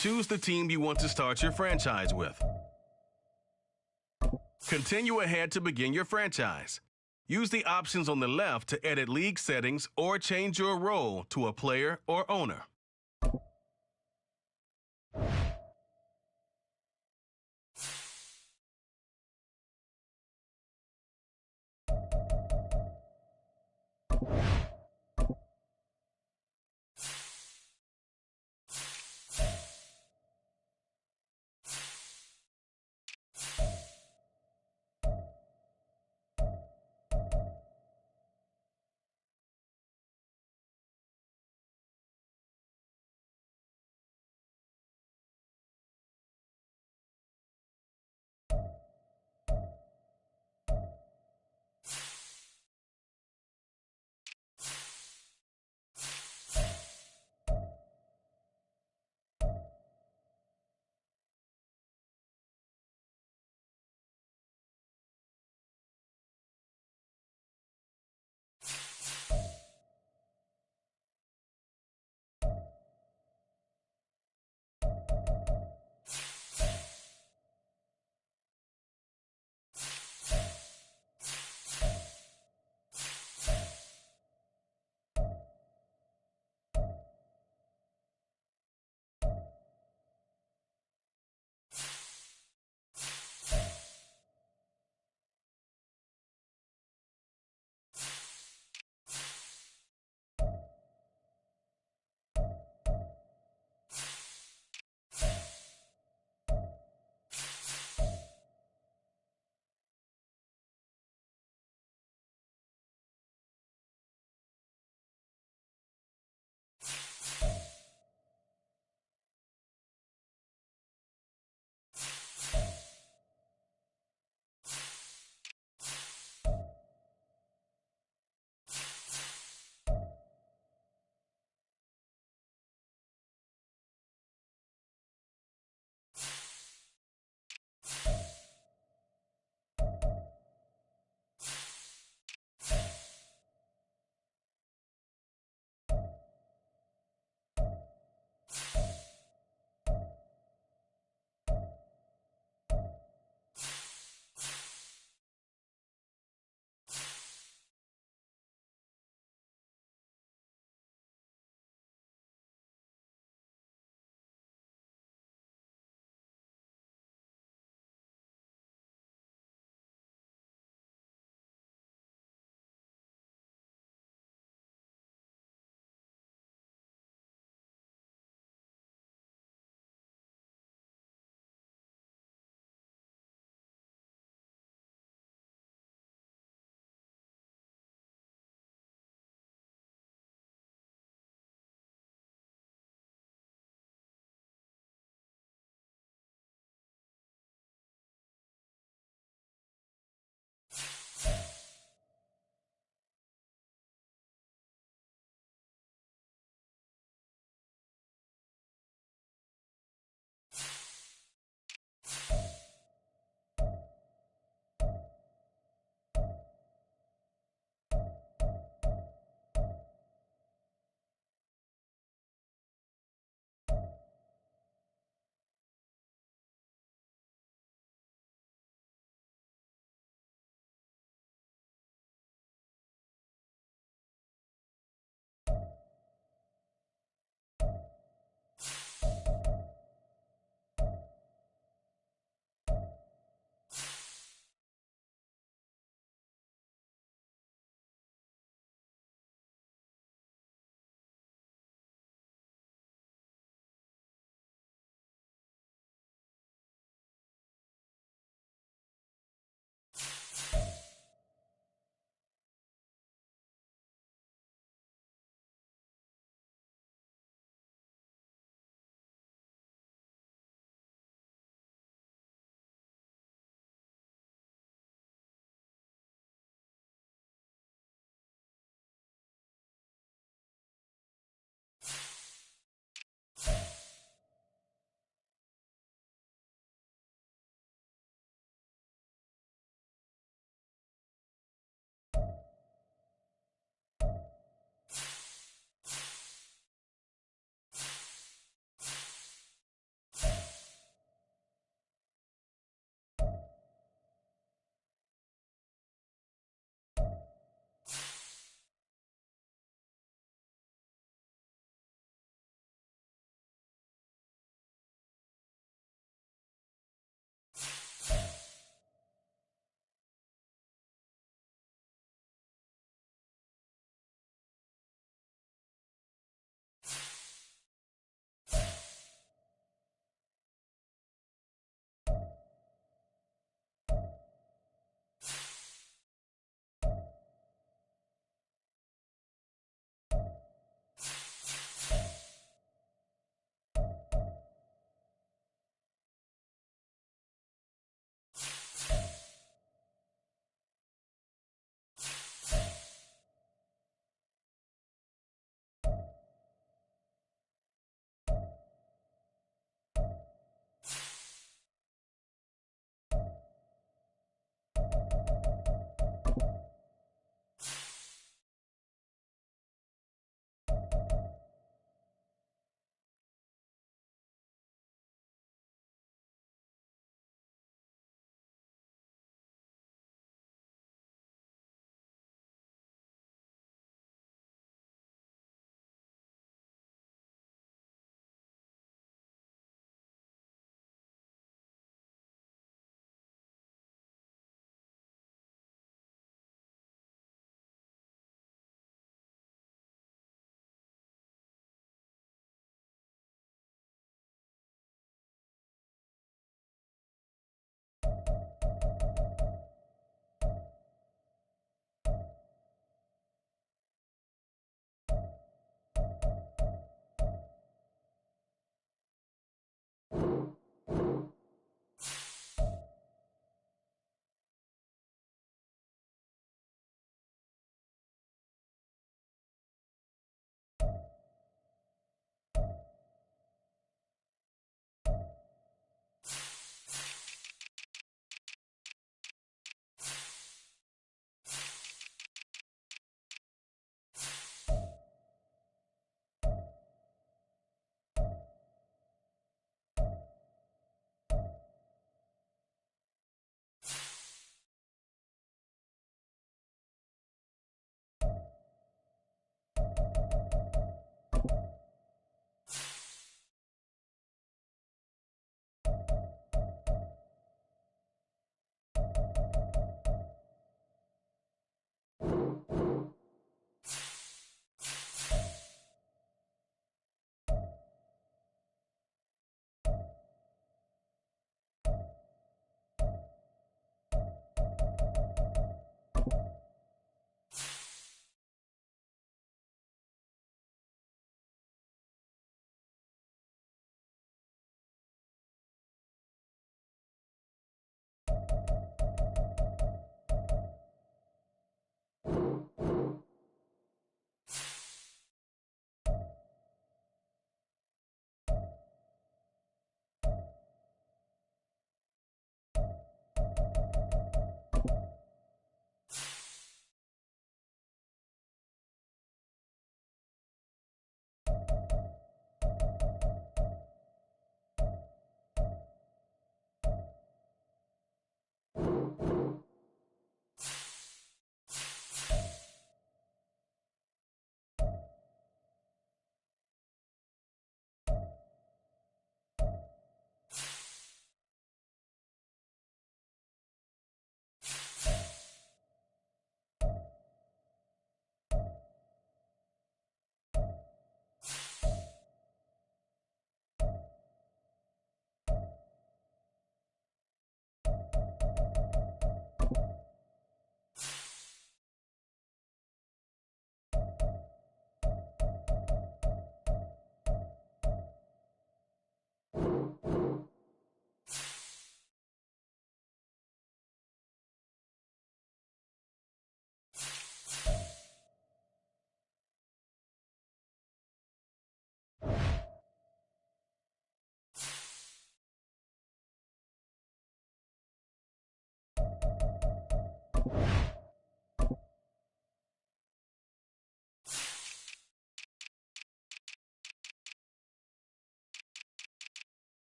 H: Choose the team you want to start your franchise with. Continue ahead to begin your franchise. Use the options on the left to edit league settings or change your role to a player or owner.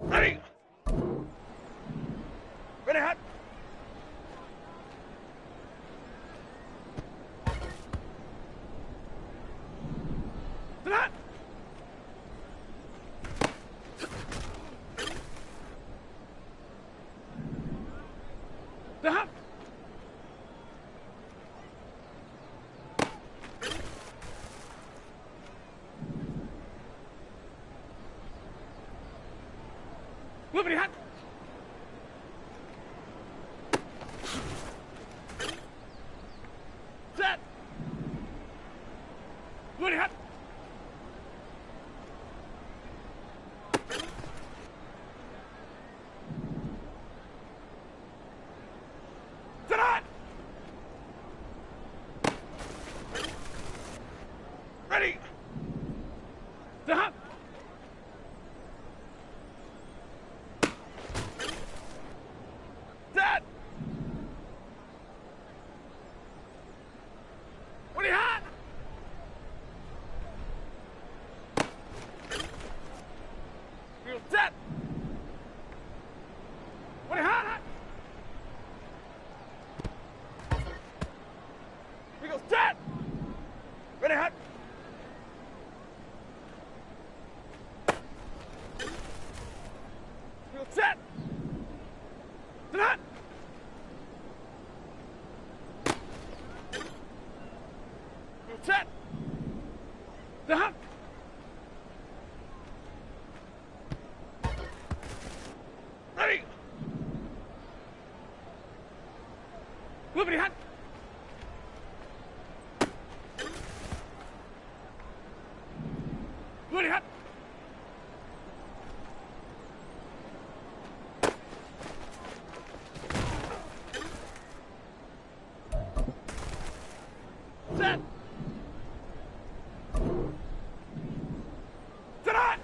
D: Ready. Ready, hot. Hot. Hot. Whoopity hot. Set. Whoopity hot. Set hot. Ready. Set hot. Set. What are you hot? Feel set. What are you hot? We go set. Ready hot. Feel set. Set hot. Set. The hop. Ready. Whoopity hot. Whoopity hot. Set. Set hot.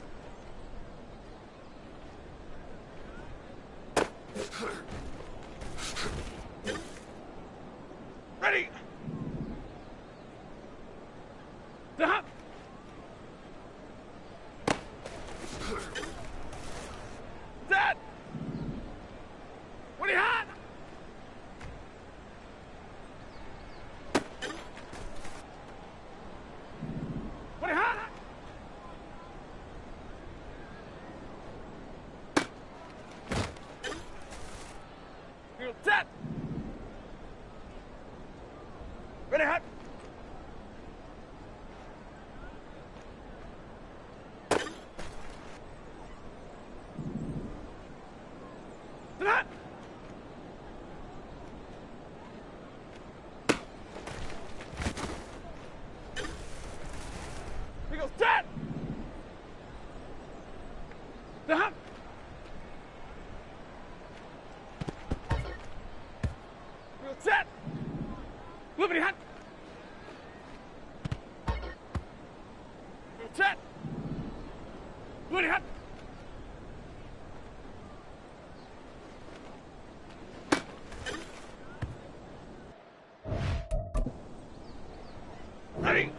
D: Ready. The hop. Set. What are you hot? What are you hot? Feel set. Ready hot. Set hot. We go set. The hop. We go set. Whoopity hot. We go set. Whoopity hot. Ready.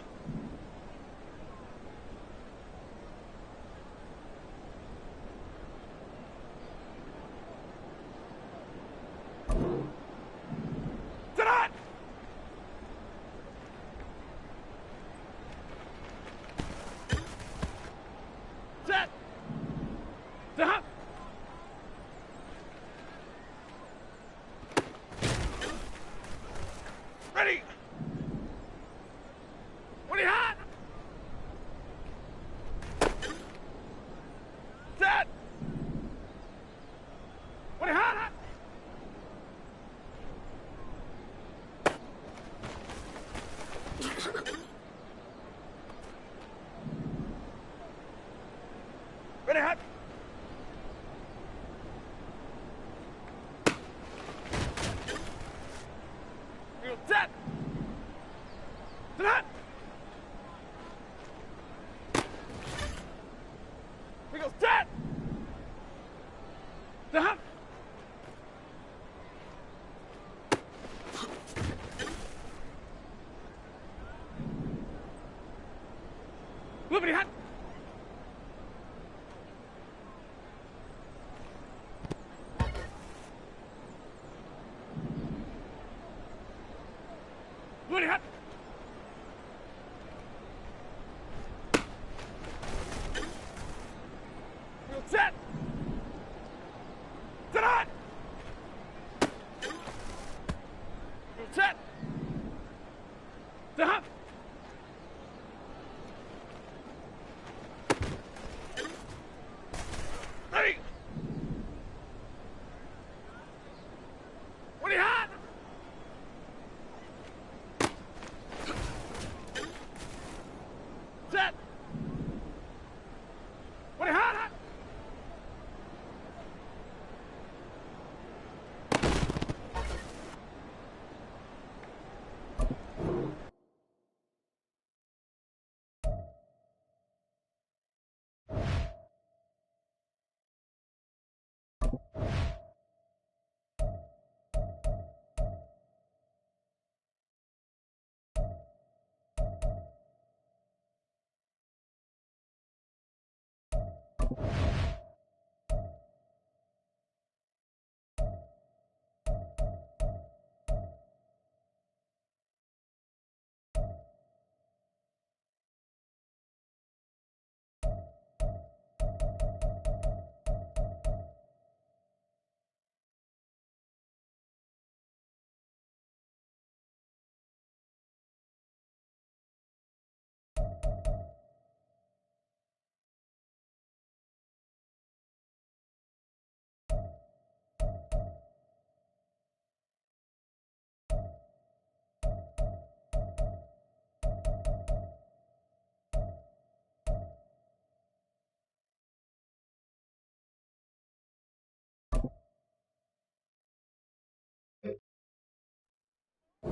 G: Set. Sit on. Set. Stop. Ready. What do you have? Set. What do you have?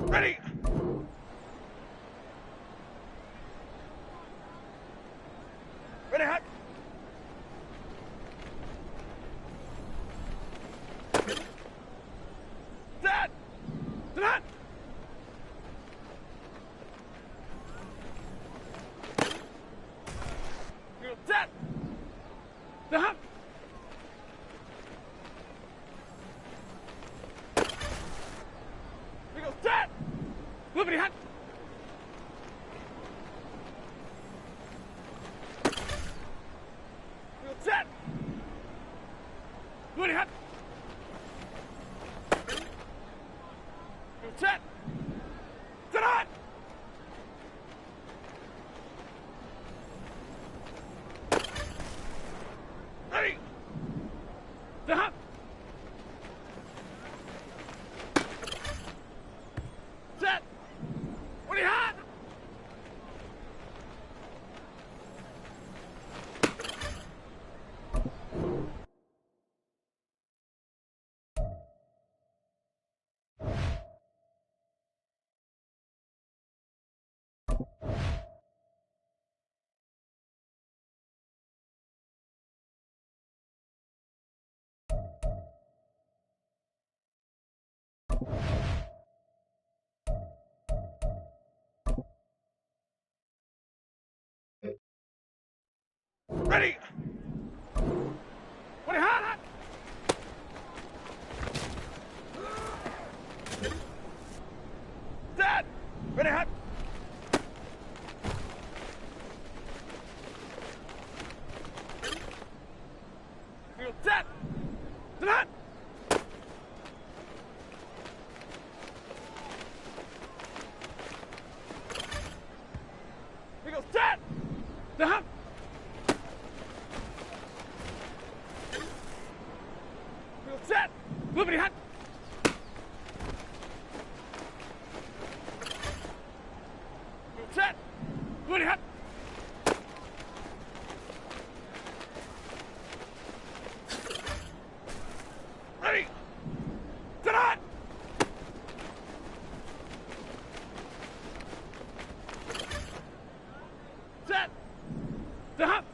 G: Ready. Ready, hot. Set. Sit on. Set. Stop. We go set. Liberty hot. We go set. Liberty hot. We go set. Sit on. Ready. Stop. Set. What do you have? Ready. What do you have? Set. Ready, hot. Feel set. Sit on. We go set. Stop. We go set. Liberty hot. We go set. Liberty hot. Ready. Sit on. Set. Stop.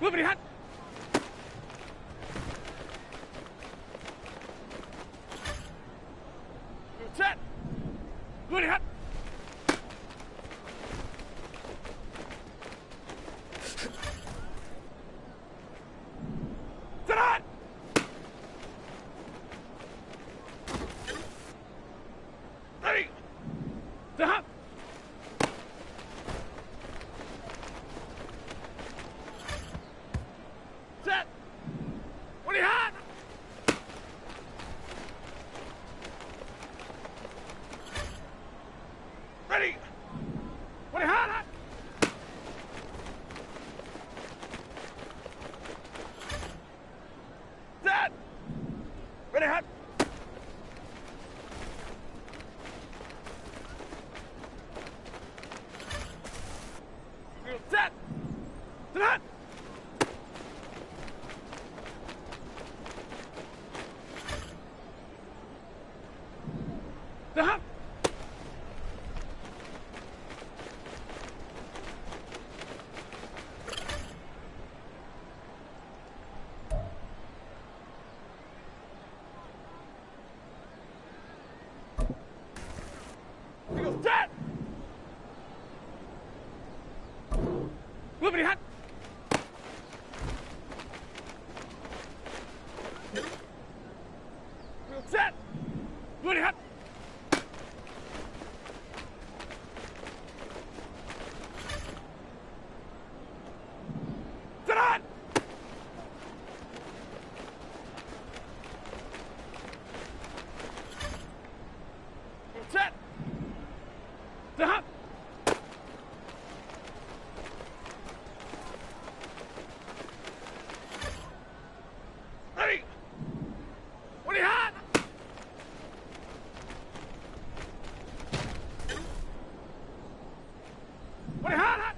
G: Move it, hot. Set. Move it, hot. Set on. Ready. Stop. Set. What are you hot? Ready. What are you hot? Set. Ready, hot. Set. Set hot. Stop! Set! Flippity hot! Set! Flippity hot! Set on! Set! Stop! Ready! What are you hot? What are you hot?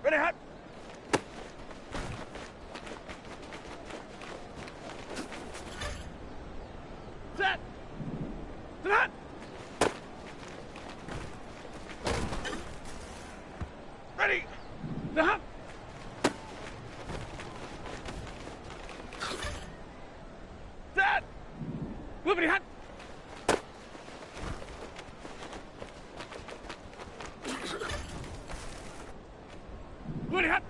G: Ready, hot. Set. Set hot. Ready. Stop. Set. Flippity hot. Flippity hot.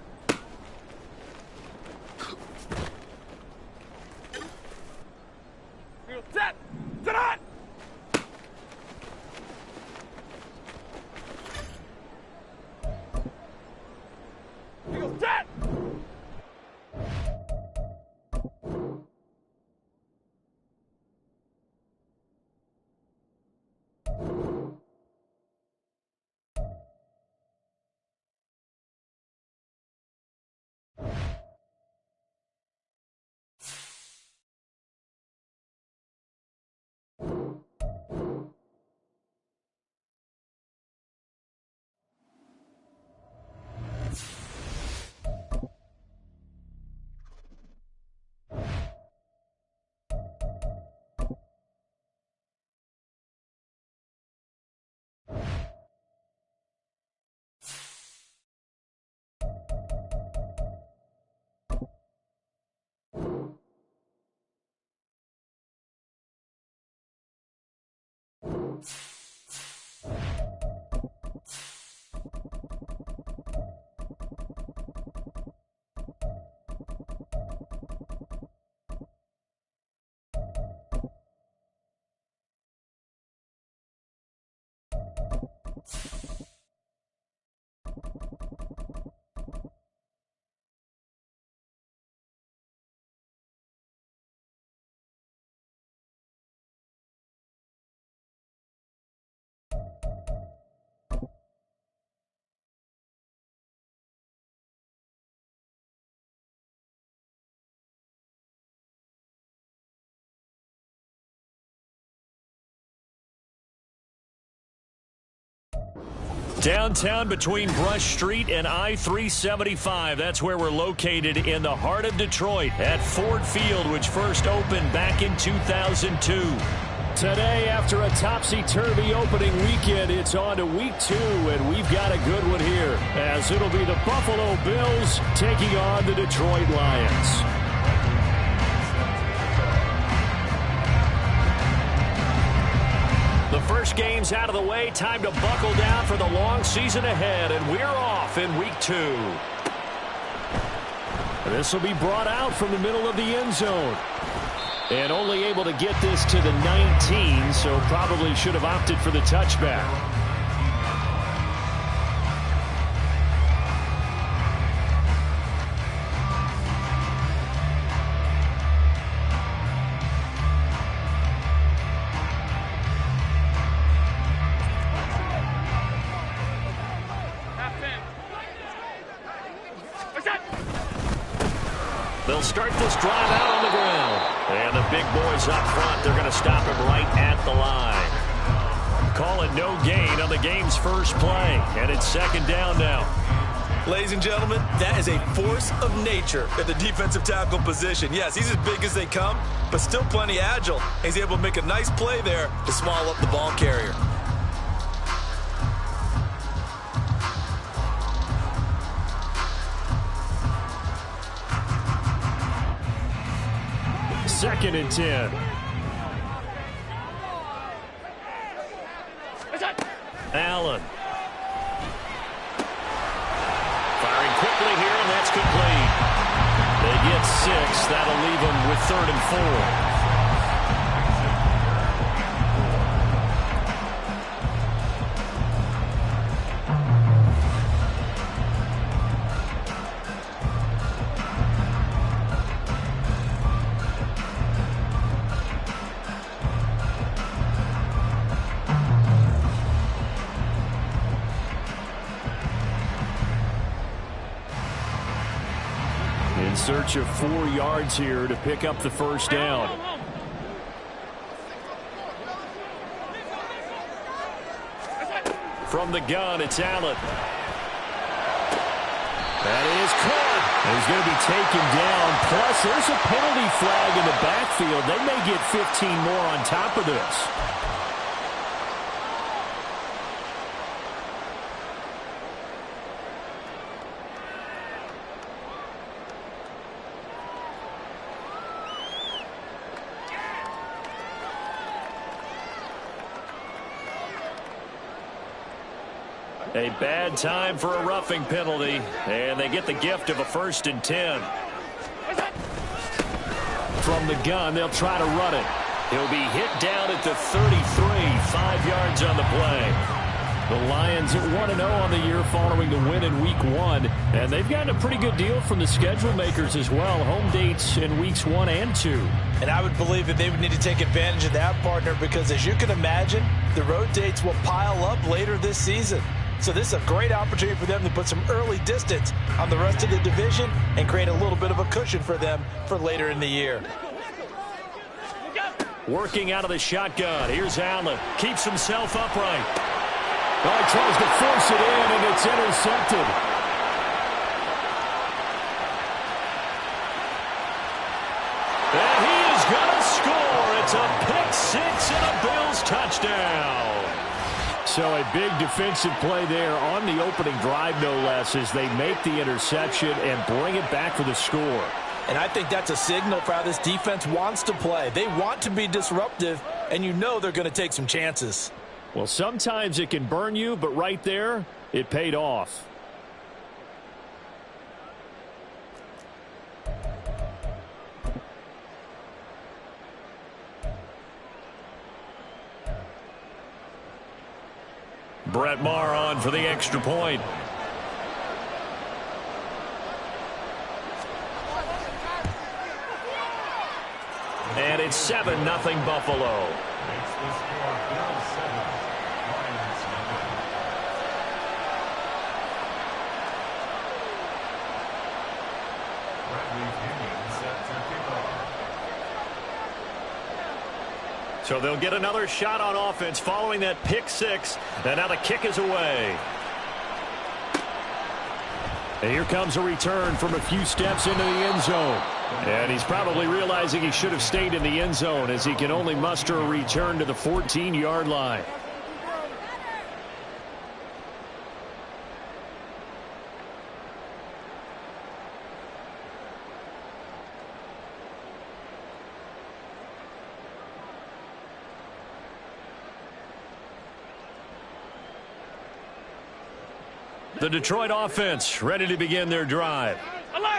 G: Set. Set on. Set.
A: Downtown between Brush Street and I-375. That's where we're located in the heart of Detroit at Ford Field, which first opened back in 2002. Today, after a topsy-turvy opening weekend, it's on to week 2, and we've got a good one here, as it'll be the Buffalo Bills taking on the Detroit Lions. The first game's out of the way. Time to buckle down for the long season ahead, and we're off in week 2. This will be brought out from the middle of the end zone. And only able to get this to the 19, so probably should have opted for the touchback. They'll start this drive out on the ground. And the big boys up front, they're going to stop him right at the line. Call it no gain on the game's first play. And it's second down now.
B: Ladies and gentlemen, that is a force of nature at the defensive tackle position. Yes, he's as big as they come, but still plenty agile. He's able to make a nice play there to swallow up the ball carrier.
A: Second and 10. Allen. Firing quickly here, and that's complete. They get 6. That'll leave them with 3rd and 4. In search of 4 yards here to pick up the first down. From the gun, it's Allen. That is caught. He's going to be taken down. Plus, there's a penalty flag in the backfield. They may get 15 more on top of this. A bad time for a roughing penalty, and they get the gift of a 1st and 10. From the gun, they'll try to run it. He'll be hit down at the 33, 5 yards on the play. The Lions at 1-0 on the year following the win in Week 1, and they've gotten a pretty good deal from the schedule makers as well. Home dates in Weeks 1 and 2.
B: And I would believe that they would need to take advantage of that, partner, because as you can imagine, the road dates will pile up later this season. So this is a great opportunity for them to put some early distance on the rest of the division and create a little bit of a cushion for them for later in the year.
A: Working out of the shotgun. Here's Allen. Keeps himself upright. Oh, he tries to force it in, and it's intercepted. And he is going to score. It's a pick 6 and a Bills touchdown. So a big defensive play there on the opening drive, no less, as they make the interception and bring it back for the score.
B: And I think that's a signal for how this defense wants to play. They want to be disruptive, and you know they're going to take some chances.
A: Well, sometimes it can burn you, but right there, it paid off. Brett Maher on for the extra point. And it's 7-0 Buffalo.
F: Makes the score Bills 7, Lions 0. Bradley Pinion set to kick off.
A: So they'll get another shot on offense following that pick 6. And now the kick is away. And here comes a return from a few steps into the end zone. And he's probably realizing he should have stayed in the end zone as he can only muster a return to the 14-yard line. The Detroit offense ready to begin their drive.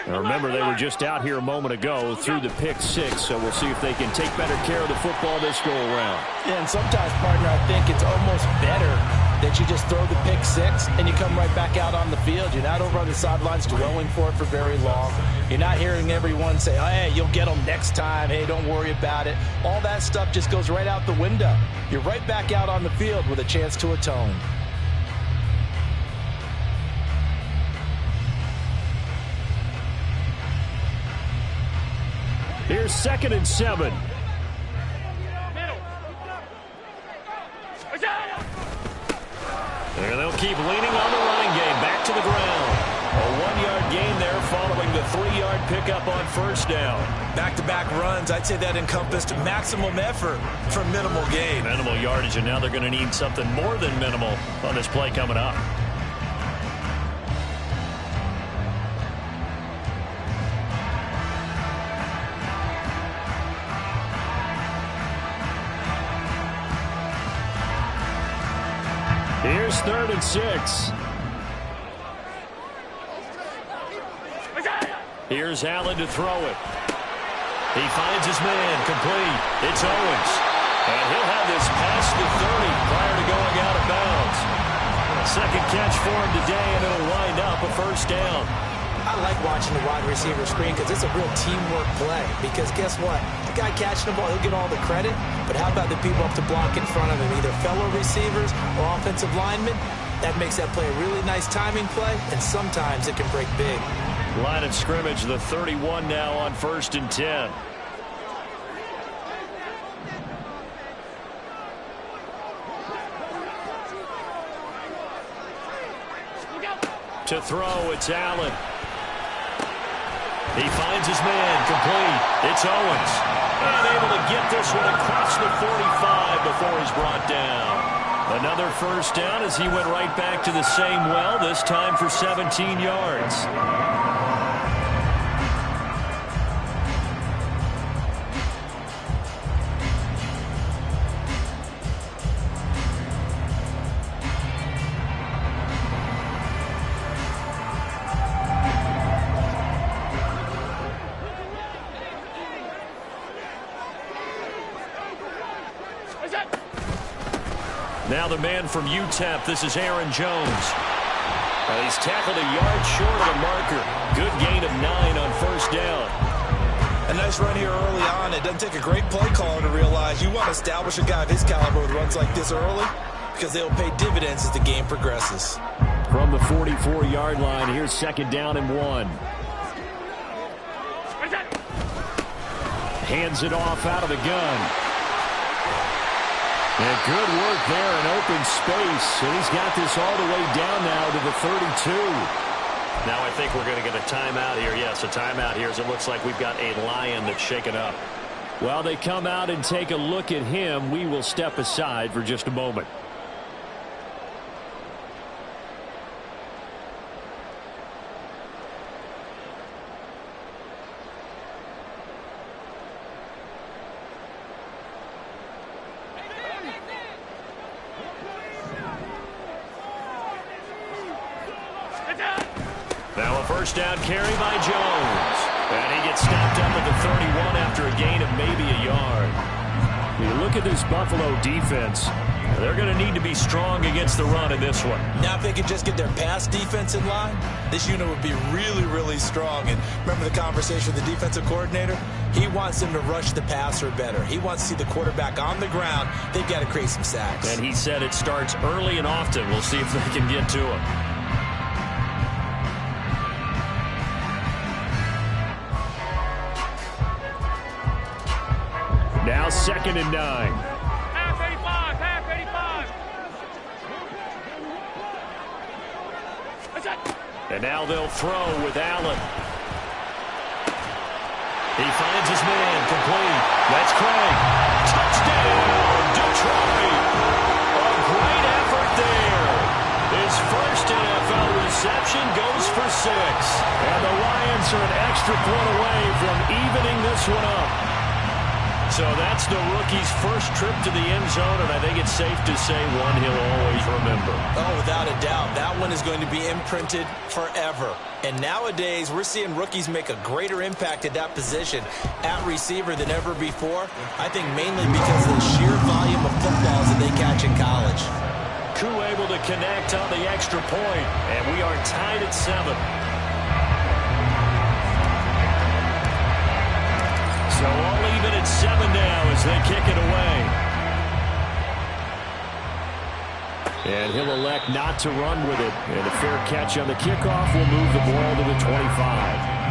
A: Now remember, they were just out here a moment ago through the pick six, so we'll see if they can take better care of the football this go-around.
C: Yeah, and sometimes, partner, I think it's almost better that you just throw the pick six and you come right back out on the field. You're not over on the sidelines dwelling for it for very long. You're not hearing everyone say, oh, hey, you'll get them next time. Hey, don't worry about it. All that stuff just goes right out the window. You're right back out on the field with a chance to atone.
A: Here's 2nd and 7. And they'll keep leaning on the running game. Back to the ground. A 1-yard gain there following the 3-yard pickup on first down.
B: Back-to-back runs, I'd say that encompassed maximum effort for minimal gain.
A: Minimal yardage, and now they're going to need something more than minimal on this play coming up. Here's 3rd and 6. Here's Allen to throw it. He finds his man, complete. It's Owens. And he'll have this past the 30 prior to going out of bounds. Second catch for him today, and it'll wind up a first down.
C: I like watching the wide receiver screen because it's a real teamwork play. Because guess what? The guy catching the ball, he'll get all the credit. But how about the people up to block in front of him, either fellow receivers or offensive linemen? That makes that play a really nice timing play, and sometimes it can break big.
A: Line of scrimmage, the 31 now on 1st and 10. To throw, it's Allen. He finds his man, complete. It's Owens. And able to get this one across the 45 before he's brought down. Another first down as he went right back to the same well, this time for 17 yards. Now the man from UTEP, this is Aaron Jones. He's tackled a yard short of the marker. Good gain of 9 on first down.
B: A nice run here early on. It doesn't take a great play caller to realize you want to establish a guy of his caliber with runs like this early because they'll pay dividends as the game progresses.
A: From the 44-yard line, here's 2nd down and 1. Hands it off out of the gun. And good work there in open space. And he's got this all the way down now to the 32. Now I think we're going to get a timeout here. Yes, a timeout here as it looks like we've got a Lion that's shaken up. While they come out and take a look at him, we will step aside for just a moment. Now a first down carry by Jones. And he gets stopped up at the 31 after a gain of maybe a yard. You look at this Buffalo defense. They're going to need to be strong against the run in this one.
B: Now if they could just get their pass defense in line, this unit would be really, really strong. And remember the conversation with the defensive coordinator? He wants them to rush the passer better. He wants to see the quarterback on the ground. They've got to create some sacks.
A: And he said it starts early and often. We'll see if they can get to him. Now 2nd and 9.
G: Half 85, half 85.
A: And now they'll throw with Allen. He finds his man, complete. That's Craig. Touchdown, Detroit. A great effort there. His first NFL reception goes for 6. And the Lions are an extra point away from evening this one up. So that's the rookie's first trip to the end zone, and I think it's safe to say one he'll always remember.
B: Oh, without a doubt. That one is going to be imprinted forever. And nowadays, we're seeing rookies make a greater impact at that position at receiver than ever before. I think mainly because of the sheer volume of footballs that they catch in college.
A: Koo able to connect on the extra point, and we are tied at 7. So all even at 7 now as they kick it away. And he'll elect not to run with it. And a fair catch on the kickoff will move the ball to the 25.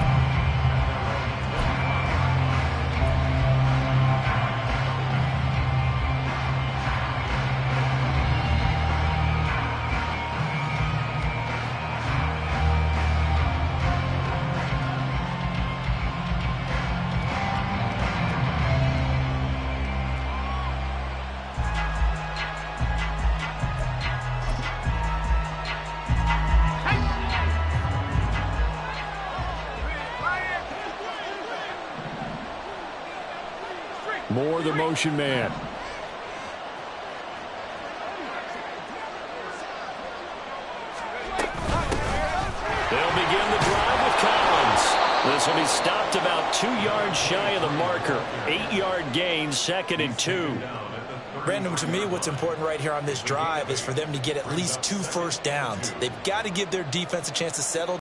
A: Moore, the motion man. They'll begin the drive with Collins. This will be stopped about 2 yards shy of the marker. 8-yard gain, 2nd and 2.
B: Brandon, to me, what's important right here on this drive is for them to get at least 2 first downs. They've got to give their defense a chance to settle